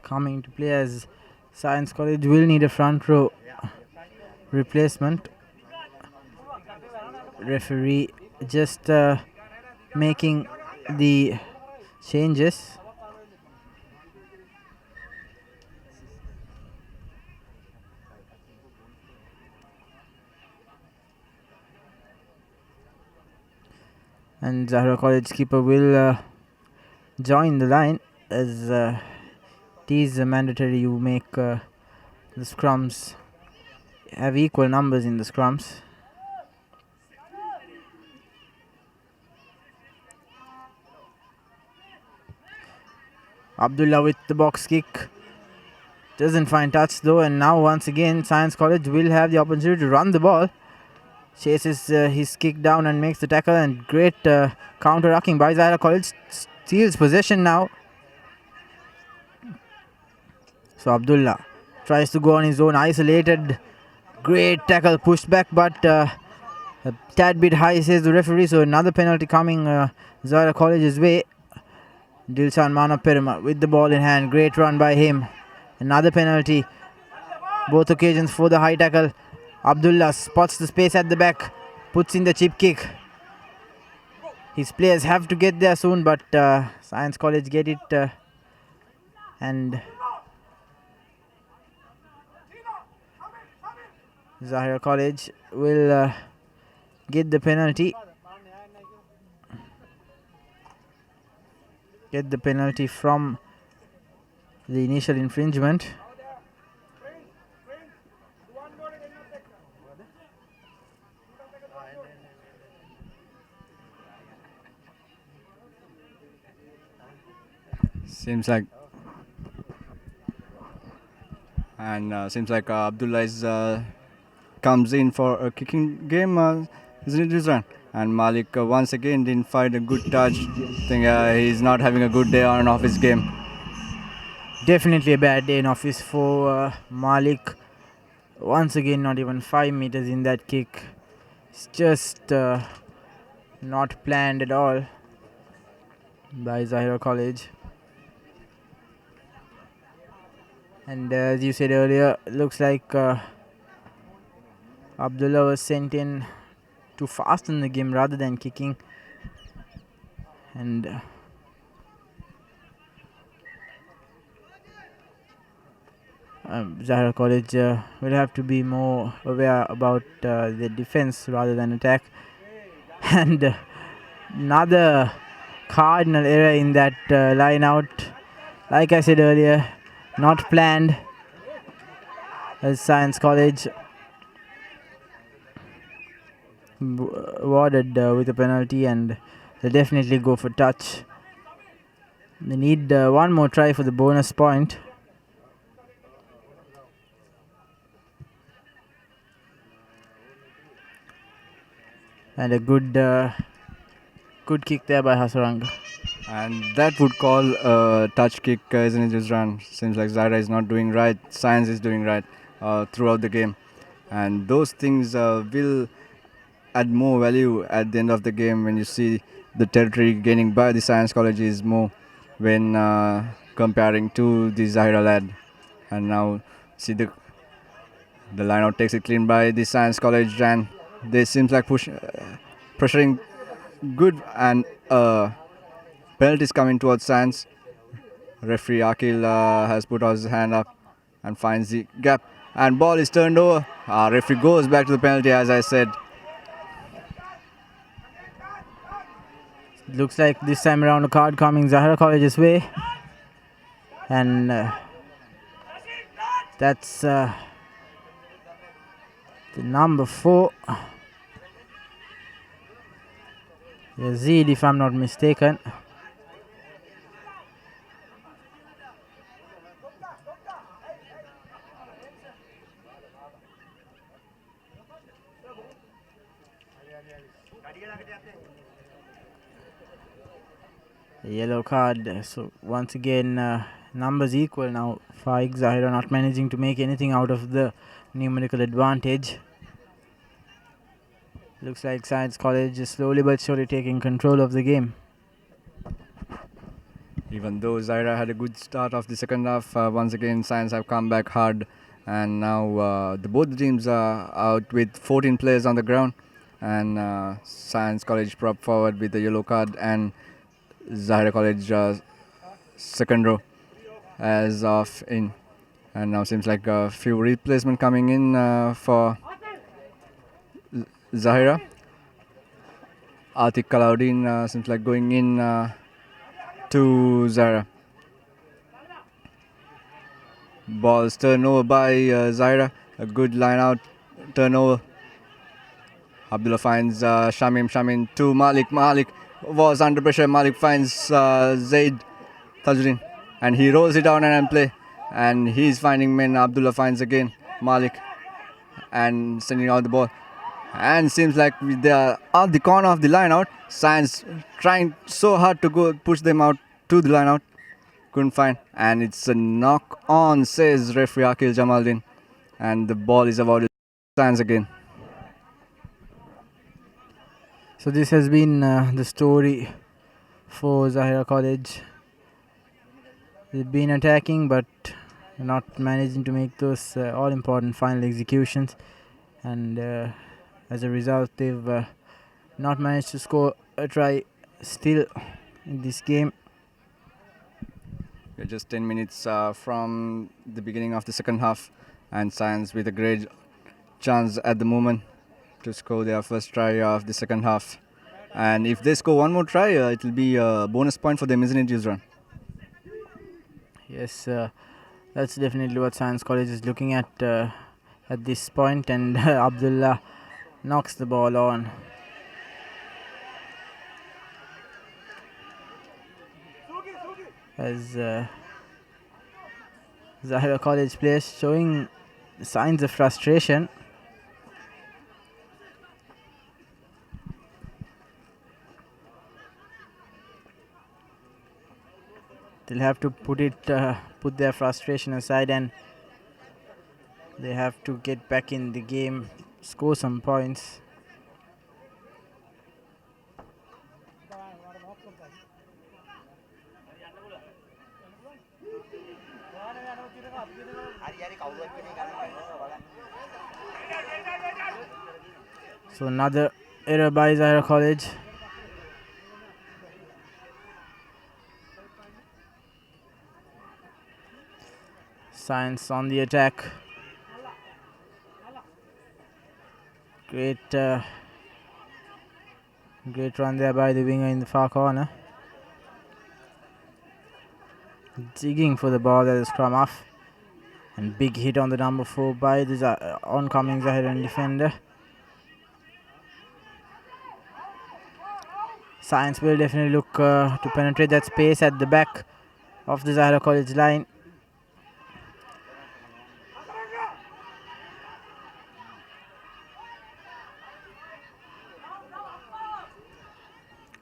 coming to play as Science College will need a front row replacement. Referee just making the changes. And Zahira College keeper will join the line as it is mandatory you make the scrums have equal numbers in the scrums. Abdullah with the box kick, doesn't find touch though, and now once again Science College will have the opportunity to run the ball. Chases his kick down and makes the tackle, and great counter-rucking by Zahira College. Steals possession now. So Abdullah tries to go on his own, isolated. Great tackle, pushed back, but a tad bit high, says the referee. So another penalty coming Zahira College's way. Dilshan Manaperima with the ball in hand. Great run by him. Another penalty. Both occasions for the high tackle. Abdullah spots the space at the back, puts in the chip kick. His players have to get there soon, but Science College get it, and Zahira College will get the penalty. Get the penalty from the initial infringement. Seems like Abdullah is comes in for a kicking game, isn't it, this run? And Malik once again didn't find a good touch. I think he's not having a good day on and off his game. Definitely a bad day in office for Malik. Once again, not even 5 meters in that kick. It's just not planned at all by Zahira College. And as you said earlier, looks like Abdullah was sent in to fasten the game rather than kicking. And Zahira College will have to be more aware about the defense rather than attack. And another cardinal error in that line out. Like I said earlier, not planned as Science College awarded with a penalty, and they'll definitely go for touch. They need one more try for the bonus point. And a good kick there by Hasaranga. And that would call a touch kick, isn't it, Yusran? Seems like Zahira is not doing right. Science is doing right throughout the game. And those things will add more value at the end of the game when you see the territory gaining by the Science College is more when comparing to the Zahira lad. And now see the line out takes it clean by the Science College, and they seems like pressuring good, and penalties coming towards Science. Referee Akil has put his hand up and finds the gap, and ball is turned over. Referee goes back to the penalty, as I said. Looks like this time around a card coming Zahira College's way, and that's the number 4, Yazid, if I'm not mistaken. A yellow card. So once again, numbers equal now. Faik Zahira not managing to make anything out of the numerical advantage. Looks like Science College is slowly but surely taking control of the game. Even though Zahira had a good start of the second half, once again Science have come back hard, and now both the teams are out with 14 players on the ground, and Science College prop forward with the yellow card, and Zahira College second row as of in, and now seems like a few replacement coming in for Zahira. Atik Kalaudin seems like going in to Zahira. Ball's turned over by Zahira. A good line out turnover. Abdullah finds Shamim to Malik. Malik was under pressure. Malik finds Zaid Tajudin, and he rolls it down and play, and he's finding men. Abdullah finds again Malik and sending out the ball, and seems like they are at the corner of the line out. Science trying so hard to go push them out to the line out, couldn't find, and it's a knock on, says referee Akil Jamaldin, and the ball is awarded to Science again. So this has been the story for Zahira College. They've been attacking but not managing to make those all-important final executions, and as a result they've not managed to score a try still in this game. We're just 10 minutes from the beginning of the second half, and Science with a great chance at the moment to score their first try of the second half. And if they score one more try, it will be a bonus point for them, isn't it, Yusran? Yes, that's definitely what Science College is looking at this point, and Abdullah knocks the ball on. As Zahira College players showing signs of frustration. They'll have to put their frustration aside, and they have to get back in the game, score some points. So another error by Zahira College. Science on the attack. Great run there by the winger in the far corner. Digging for the ball at the scrum off. And big hit on the number 4 by the oncoming Zahiran defender. Science will definitely look to penetrate that space at the back of the Zahira College line.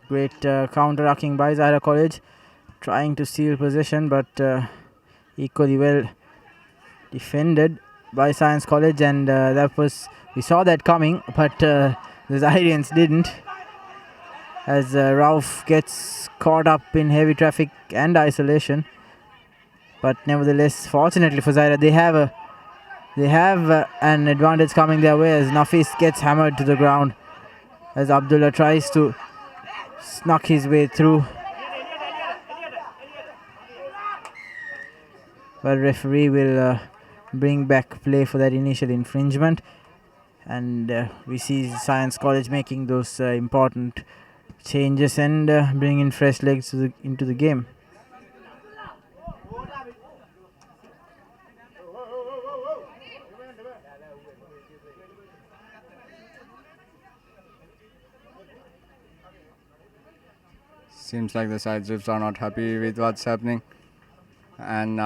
Great counter-arcing by Zahira College, trying to steal possession, but equally well defended by Science College, and we saw that coming, but the Zahirians didn't, as Rauf gets caught up in heavy traffic and isolation. But nevertheless, fortunately for Zahira, they have an advantage coming their way, as Nafis gets hammered to the ground as Abdullah tries to snuck his way through. But referee will bring back play for that initial infringement, and we see Science College making those important changes and bringing fresh legs into the game. Seems like the side trips are not happy with what's happening, and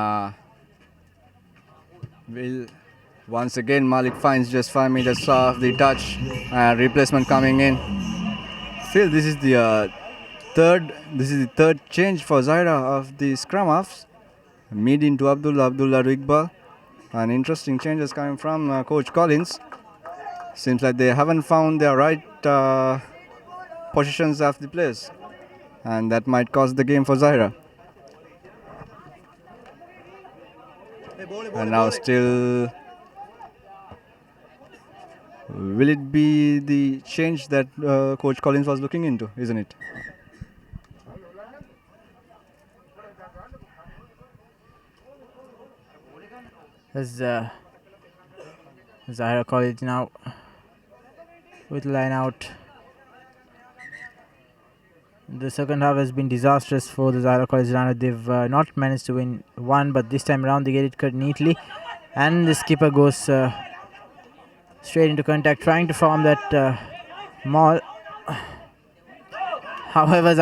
once again Malik finds just 5 meters off the touch, replacement coming in. Still, this is the third change for Zahira of the scrum halves. Mid into Abdullah to Iqbal. An interesting changes coming from Coach Collins. Seems like they haven't found their right positions of the players, and that might cost the game for Zahira. And now still, will it be the change that Coach Collins was looking into, isn't it? As Zahira College now with line out. The second half has been disastrous for the Zahira College lineup. They've not managed to win one, but this time around they get it cut neatly, and the skipper goes straight into contact, trying to form that maul. However,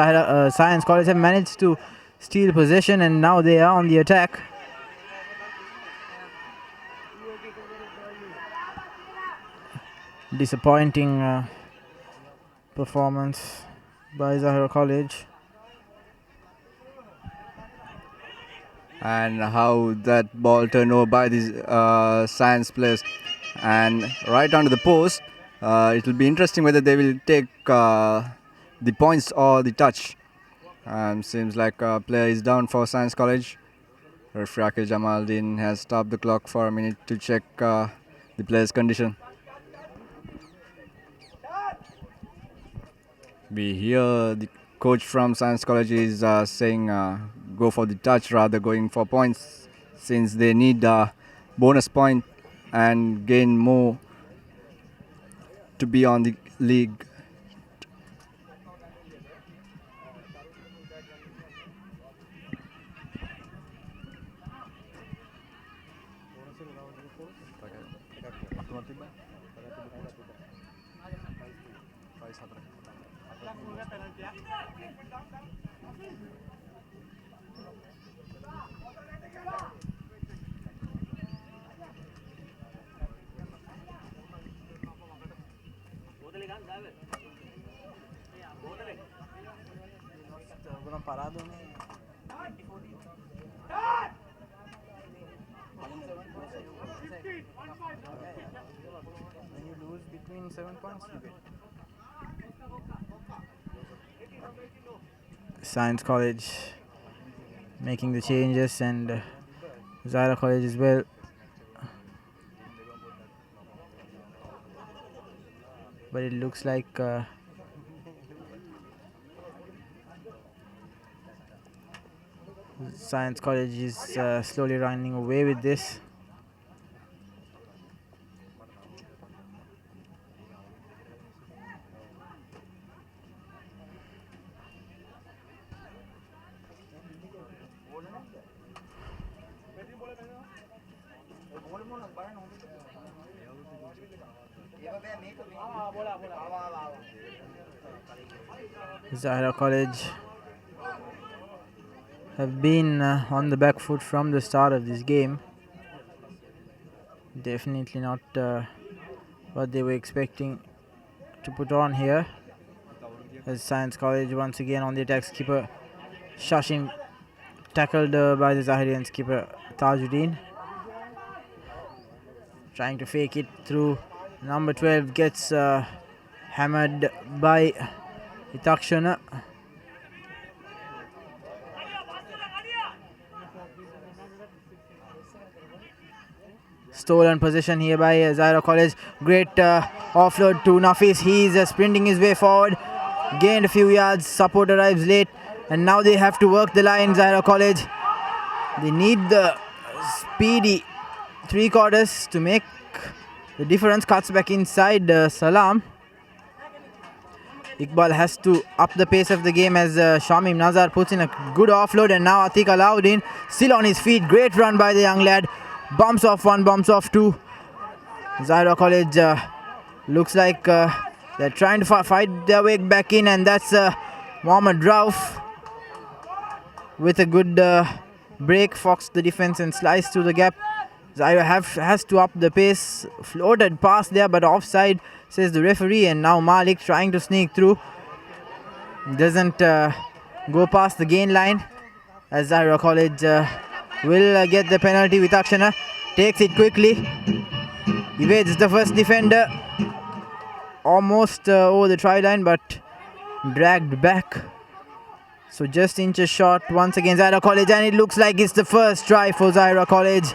Science College have managed to steal possession, and now they are on the attack. Disappointing performance by Zahira College. And how that ball turned over by these Science players, and right onto the post. It will be interesting whether they will take the points or the touch. Seems like a player is down for Science College. Referee Akil Jamaldin has stopped the clock for a minute to check the player's condition. We hear the coach from Science College is saying go for the touch rather going for points, since they need a bonus point and gain more to be on the league. When you lose between 7 points, you get. Science College making the changes, and Zahira College as well. But it looks like Science College is slowly running away with this. Zahira College have been on the back foot from the start of this game. Definitely not what they were expecting to put on here. As Science College once again on the attack, skipper Shashim tackled by the Zahirian skipper Tajuddin. Trying to fake it through. Number 12 gets hammered by Itakshana. Stolen possession here by Zahira College. Great offload to Nafis. He's sprinting his way forward. Gained a few yards. Support arrives late. And now they have to work the line, Zahira College. They need the speedy three-quarters to make the difference. Cuts back inside Salam. Iqbal has to up the pace of the game as Shamim Nazar puts in a good offload, and now Atiq Alauddin still on his feet. Great run by the young lad. Bumps off one, bumps off two. Zahira College looks like they're trying to fight their way back in, and that's Mohammad Rauf with a good break. Fox the defense and slice through the gap. Zahira has to up the pace. Floated past there, but offside, says the referee. And now Malik trying to sneak through. Doesn't go past the gain line, as Zahira College will get the penalty. With Akshana takes it quickly. Evades the first defender. Almost over the try line, but dragged back. So just inches short once again, Zahira College, and it looks like it's the first try for Zahira College.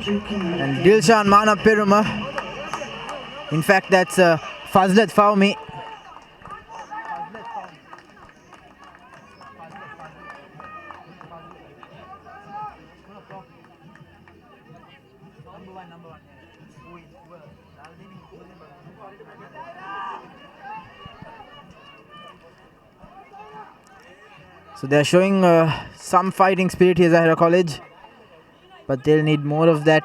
And Dilshan Mana Peruma. In fact, that's Fazlet Fawmi. So they're showing some fighting spirit here, Zahira College, but they'll need more of that,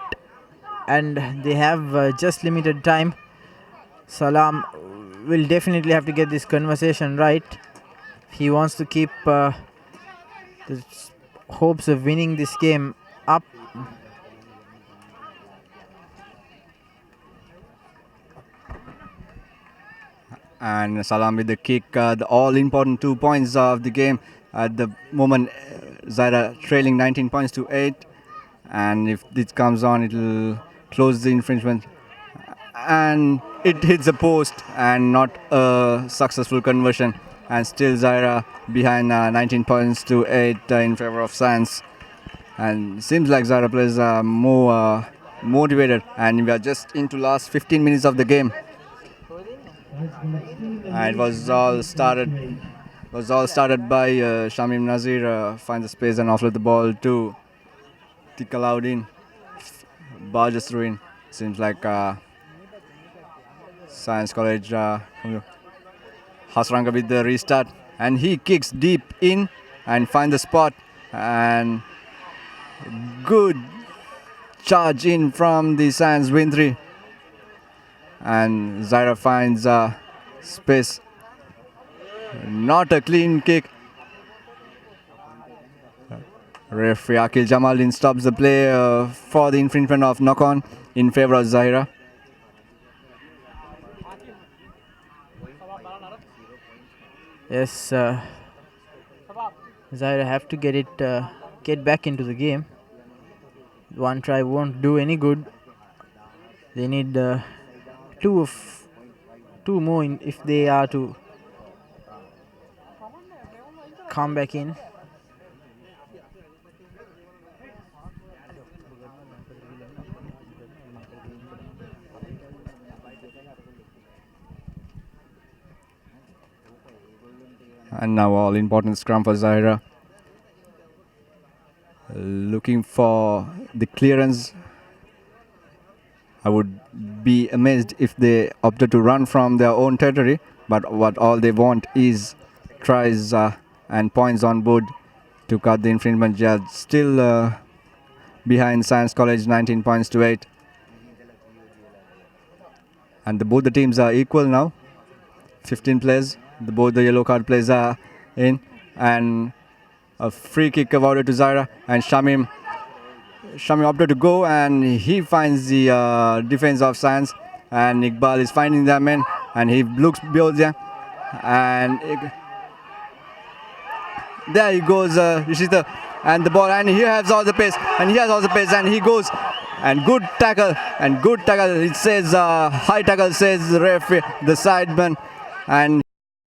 and they have just limited time. Salam will definitely have to get this conversation right. He wants to keep the hopes of winning this game up. And Salam with the kick, the all-important 2 points of the game. At the moment, Zahira trailing 19 points to 8. And if this comes on, it will close the infringement. And it hits the post, and not a successful conversion. And still Zahira behind 19 points to 8 in favor of Science. And seems like Zahira players are more motivated. And we are just into last 15 minutes of the game. And it was all started by Shamim Nazir finds the space and offload the ball to Tikalaudin. Barges through in. Seems like Science College Hasranga with the restart, and he kicks deep in and finds the spot, and good charge in from the Science Wintry, and Zahira finds space. Not a clean kick. Referee Akil Jamaluddin stops the play for the infringement of knock-on in favor of Zahira. Yes, Zahira have to get back into the game. One try won't do any good. They need two more if they are to come back in. And now all important scrum for Zahira. Looking for the clearance. I would be amazed if they opted to run from their own territory, but what all they want is tries and points on board to cut the infringement. They are still behind Science College 19 points to 8. and both the teams are equal now. 15 players. Both the yellow card players are in, and a free kick awarded to Zahira, and Shamim opted to go, and he finds the defense of Science, and Iqbal is finding their men, and he looks behind them, and there he goes, Rishita, and the ball, and he has all the pace, and he goes, and good tackle, it says high tackle, says the referee, the sideman, and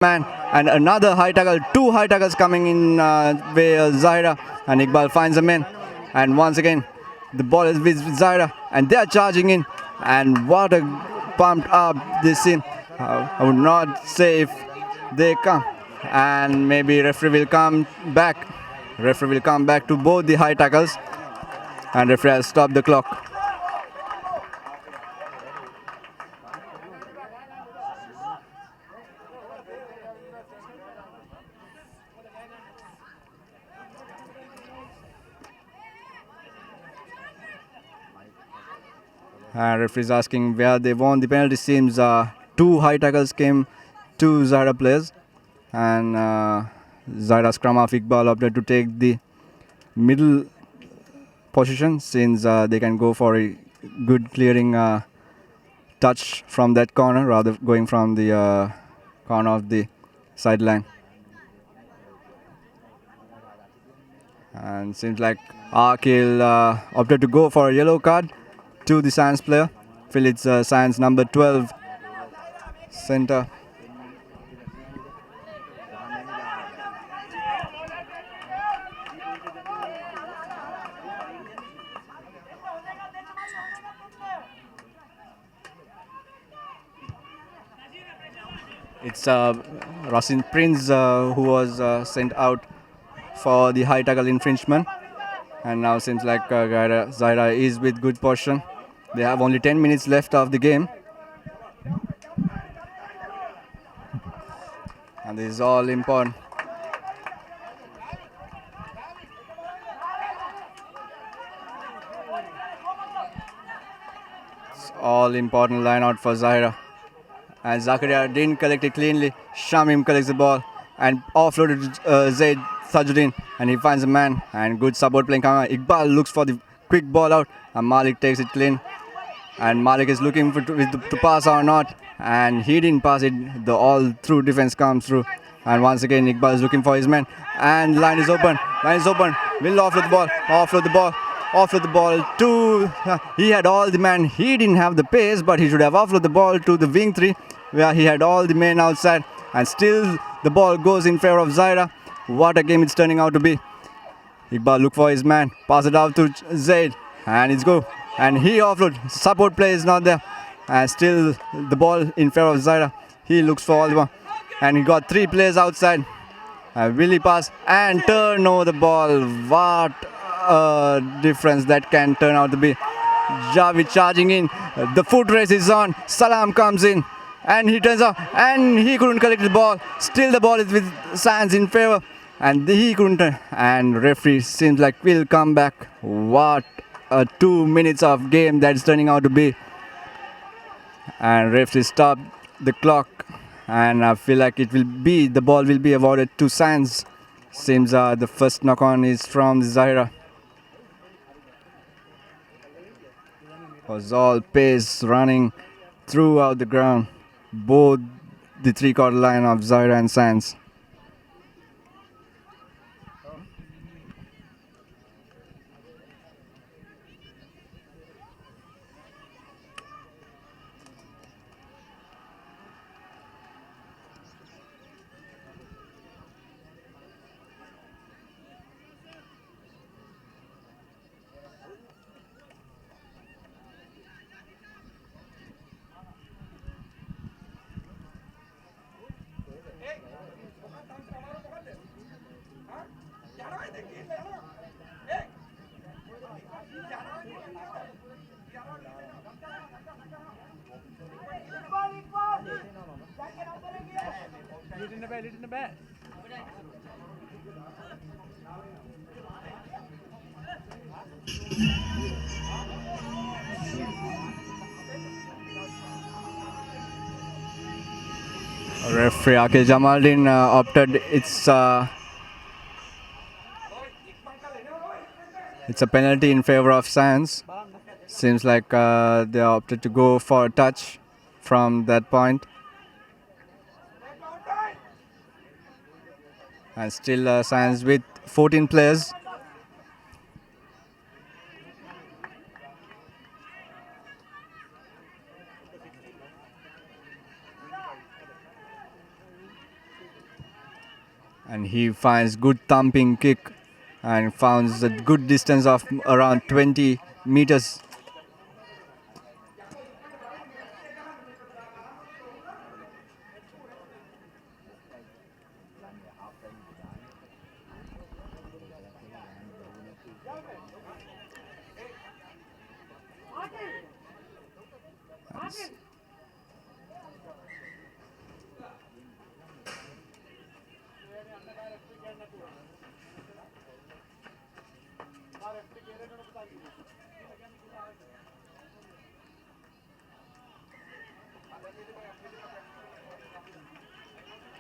man, and another high tackle, 2 high tackles coming in where Zahira, and Iqbal finds a man, and once again the ball is with Zahira, and they are charging in, and what a pumped up this scene. I would not say if they come, and maybe referee will come back to both the high tackles, and referee has stopped the clock. Referee is asking where they won the penalty. Seems 2 high tackles came to Zahira players, and Zahira scrum half Iqbal opted to take the middle position, since they can go for a good clearing touch from that corner rather going from the corner of the sideline. And seems like Akil opted to go for a yellow card to the Science player. Feel it's Science number 12 center. It's Rasin Prince who was sent out for the high tackle infringement, and now seems like Zahira is with good position. They have only 10 minutes left of the game, and this is all important. It's all important line out for Zahira. And Zakaria didn't collect it cleanly. Shamim collects the ball and offloaded to Zaid Tajuddin, and he finds a man, and good support playing. Iqbal looks for the quick ball out, and Malik takes it clean, and Malik is looking for to pass or not, and he didn't pass it. The all through defense comes through, and once again Iqbal is looking for his man, and line is open, will offload the ball to he had all the man. He didn't have the pace, but he should have offloaded the ball to the wing 3 where he had all the men outside, and still the ball goes in favor of Zahira. What a game it's turning out to be. Iqbal look for his man, pass it out to Zaid, and it's go, and he offload. Support play is not there, and still the ball in favor of Zahira. He looks for all the one, and he got 3 players outside. Will he pass and turn over the ball? What a difference that can turn out to be. Javid charging in, the foot race is on, Salam comes in, and he turns off, and he couldn't collect the ball. Still the ball is with Sands in favor, and he couldn't, and referee seems like will come back. What a 2 minutes of game that's turning out to be. And referee stopped the clock, and I feel like the ball will be awarded to Sands. Seems the first knock on is from Zahira. Was all pace running throughout the ground, both the 3/4 line of Zahira and Sands. Referee Akil Jamaldin opted. It's a penalty in favor of Science. Seems like they opted to go for a touch from that point. And still Science with 14 players. And he finds good thumping kick and finds a good distance of around 20 meters.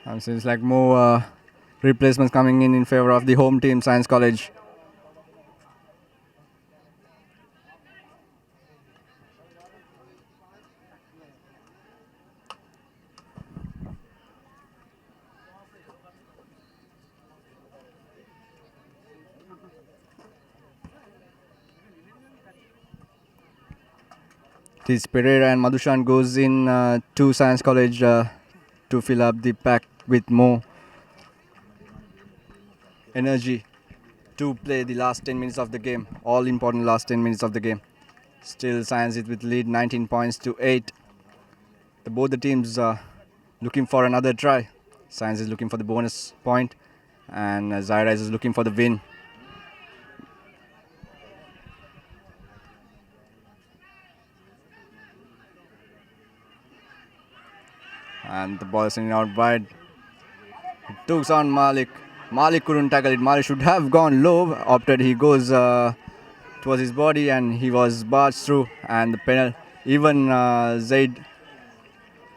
And seems like more replacements coming in favor of the home team, Science College. It is Pereira and Madhushan goes in to Science College to fill up the pack with more energy to play the last 10 minutes of the game. All important last 10 minutes of the game. Still Science is with lead 19 points to 8. Both the teams looking for another try. Science is looking for the bonus point and Zahira is looking for the win. And the ball is in out wide. It took on Malik. Malik couldn't tackle it. Malik should have gone low. Opted he goes towards his body and he was barged through. And the penalty. Even Zaid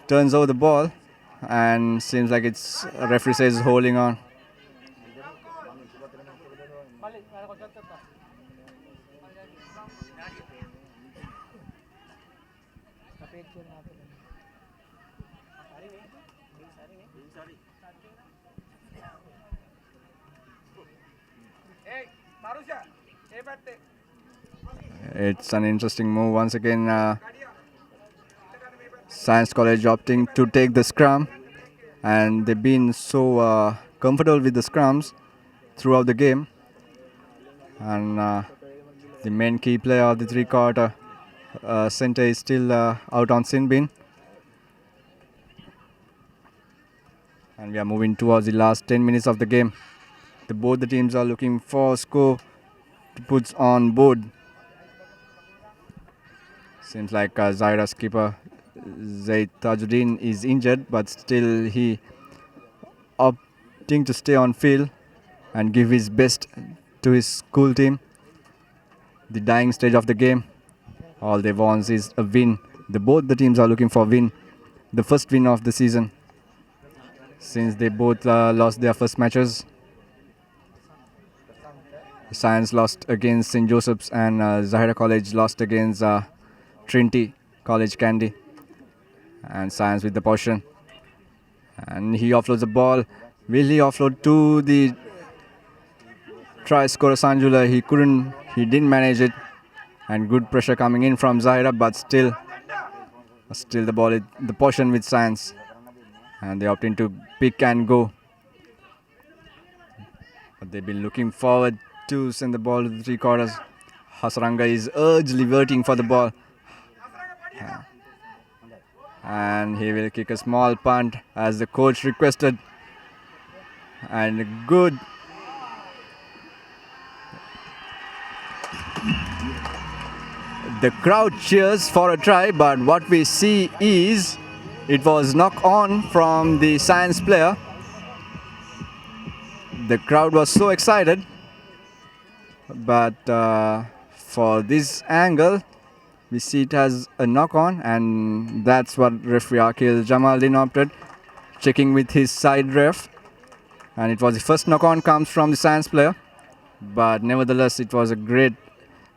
turns over the ball and seems like it's referee says holding on. It's an interesting move once again. Science College opting to take the scrum, and they've been so comfortable with the scrums throughout the game. And the main key player of the three-quarter center is still out on sin bin. And we are moving towards the last 10 minutes of the game. Both the teams are looking for score to put on board. Seems like Zahira's keeper Zaid Tajuddin is injured, but still he opting to stay on field and give his best to his school team. The dying stage of the game. All they want is a win. Both the teams are looking for a win. The first win of the season since they both lost their first matches. Science lost against St. Joseph's and Zahira College lost against Trinity College Kandy. And Science with the possession. And he offloads the ball. Will he offload to the try scorer Sanjula? He didn't manage it. And good pressure coming in from Zahira, but still the ball is the possession with Science. And they opt to pick and go. But they've been looking forward to send the ball to the three quarters. Hasaranga is urgently waiting for the ball. And he will kick a small punt as the coach requested. And good. The crowd cheers for a try, but what we see is it was knock on from the Science player. The crowd was so excited, but for this angle we see it has a knock on, and that's what referee Akil Jamaldin opted. checking with his side ref. And it was the first knock-on comes from the Science player. But nevertheless, it was a great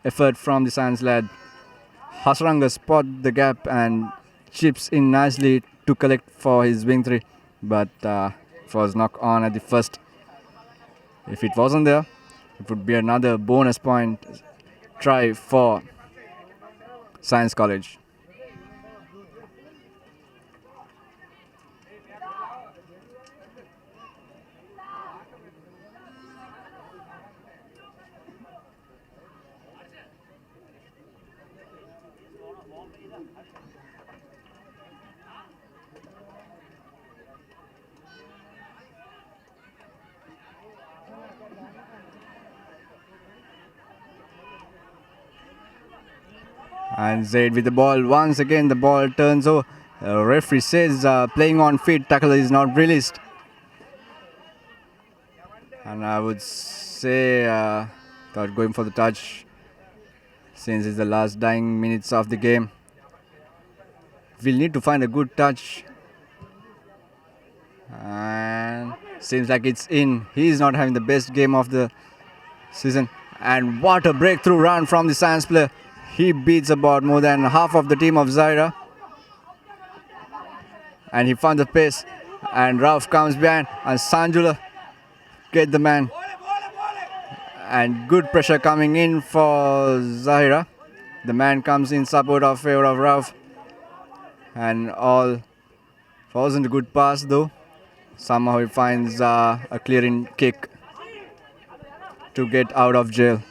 effort from the Science lad. Hasranga spot the gap and chips in nicely to collect for his wing 3. But it was knock-on at the first. If it wasn't there, it would be another bonus point try for Science College. And Zaid with the ball. Once again, the ball turns over. Referee says playing on feet, tackle is not released. And I would say thought going for the touch since it's the last dying minutes of the game. We'll need to find a good touch. And seems like it's in. He's not having the best game of the season. And what a breakthrough run from the Science player. He beats about more than half of the team of Zahira. And he found the pace. And Rauf comes behind. And Sanjula get the man. And good pressure coming in for Zahira. The man comes in support of favor of Rauf. And all wasn't a good pass though. Somehow he finds a clearing kick to get out of jail.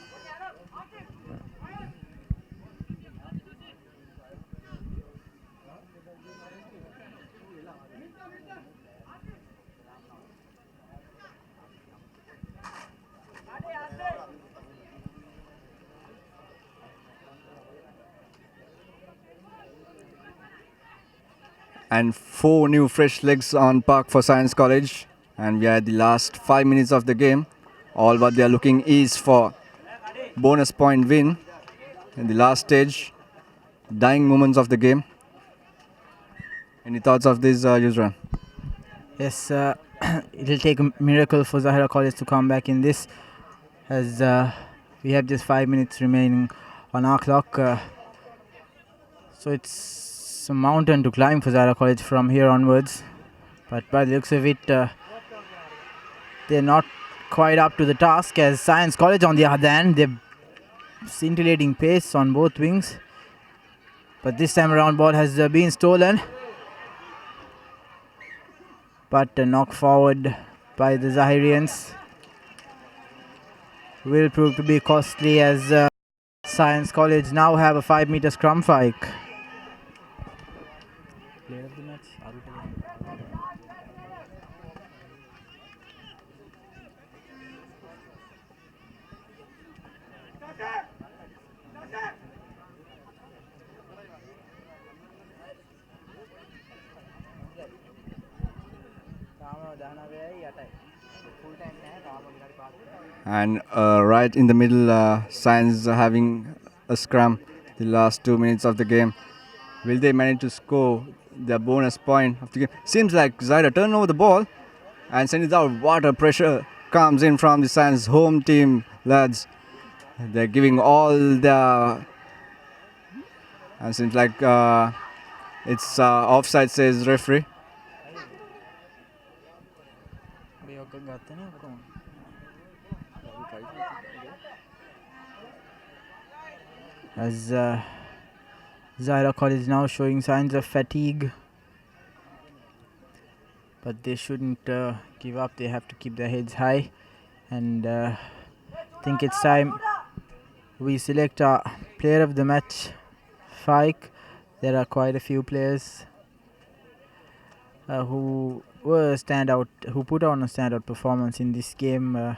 And 4 new fresh legs on park for Science College. And we are at the last 5 minutes of the game. All what they are looking is for bonus point win in the last stage. Dying moments of the game. Any thoughts of this, Yusran? Yes, it'll take a miracle for Zahira College to come back in this, as we have just 5 minutes remaining on our clock. So it's a mountain to climb for Zahira College from here onwards. But by the looks of it, they're not quite up to the task, as Science College on the other hand, they're scintillating pace on both wings. But this time around, ball has been stolen. But a knock forward by the Zahirians will prove to be costly, as Science College now have a 5-meter scrum fight. Player of the match, And right in the middle, Science having a scrum the last 2 minutes of the game. Will they manage to score their bonus point of the game? Seems like Zahira turn over the ball and send it out. Water pressure comes in from the Science home team lads. They're giving all their... And seems like it's offside, says referee. As Zahira College now showing signs of fatigue, but they shouldn't give up. They have to keep their heads high, and I think it's time we select our player of the match, Faik. There are quite a few players who put on a standout performance in this game.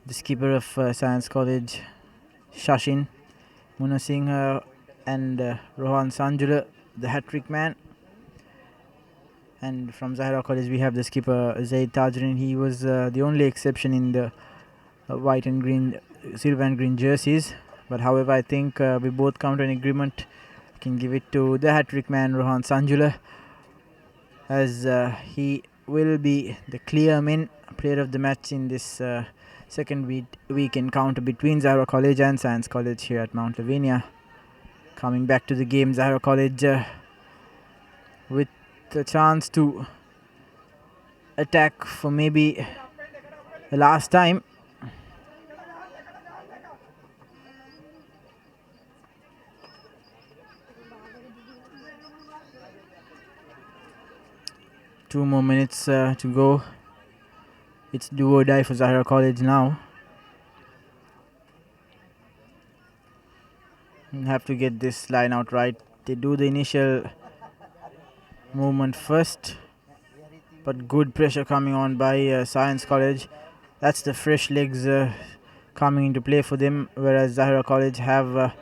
The skipper of Science College, Shashin Muna Singh, and Rohan Sanjula, the hat-trick man. And from Zahira College we have the skipper Zaid Tajrin. He was the only exception in the white and green, silver and green jerseys. But however, I think we both come to an agreement. Can give it to the hat-trick man Rohan Sanjula, as he will be the clear main player of the match in this second week encounter between Zahira College and Science College here at Mount Lavinia. Coming back to the game, Zahira College with the chance to attack for maybe the last time. Two more minutes to go. It's do or die for Zahira College now. Have to get this line out right. They do the initial movement first, but good pressure coming on by Science College. That's the fresh legs coming into play for them, whereas Zahira College have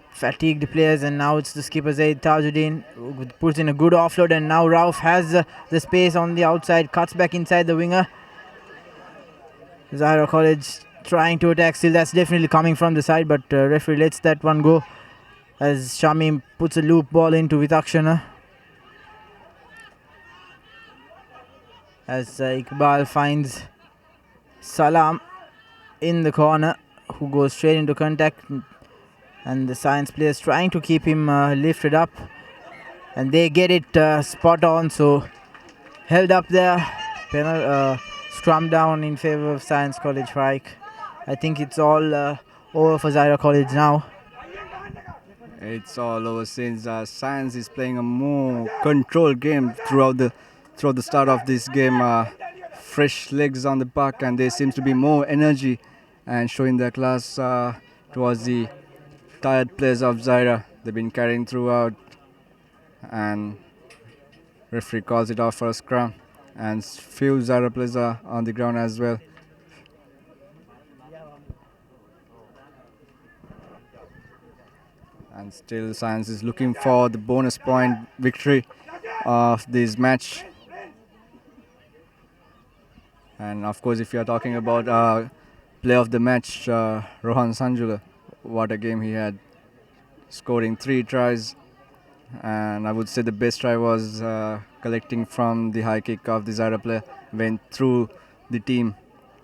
fatigued players, and now it's the skipper Zaid Tajuddin who puts in a good offload, and now Rauf has the space on the outside, cuts back inside the winger. Zahira College trying to attack still. That's definitely coming from the side, but referee lets that one go as Shamim puts a loop ball into Vitakshana. As Iqbal finds Salam in the corner, who goes straight into contact, and the Science players trying to keep him lifted up, and they get it spot on, so held up there. Scrum down in favor of Science College Fike. I think it's all over for Zahira College now. It's all over since Science is playing a more controlled game throughout the start of this game. Fresh legs on the puck, and there seems to be more energy and showing their class towards the tired players of Zahira. They've been carrying throughout, and referee calls it off for a scrum, and few Zahira players are on the ground as well. And still Science is looking for the bonus point victory of this match. And of course, if you are talking about play of the match, Rohan Sanjula, what a game he had, scoring 3 tries. And I would say the best try was collecting from the high kick of the Zahira player, went through the team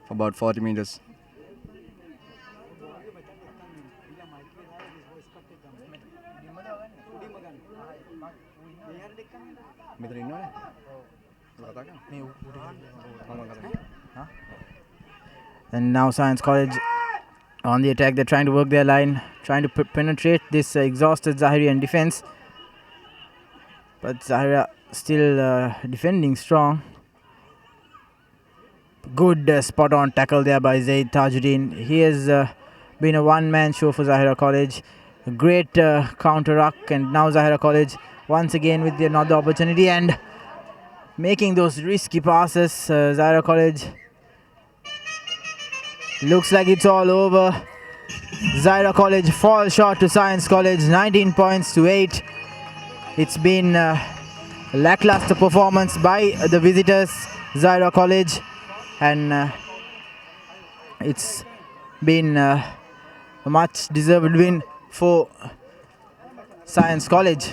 for about 40 meters. And now Science College on the attack. They're trying to work their line, trying to penetrate this exhausted Zahirian defense. But Zahira still defending strong. Good spot on tackle there by Zaid Tajuddin. He has been a one-man show for Zahira College. A great counter ruck, and now Zahira College once again with another opportunity and making those risky passes. Zahira College looks like it's all over. Zahira College fall short to Science College, 19 points to 8. It's been a lackluster performance by the visitors, Zahira College, and it's been a much deserved win for Science College.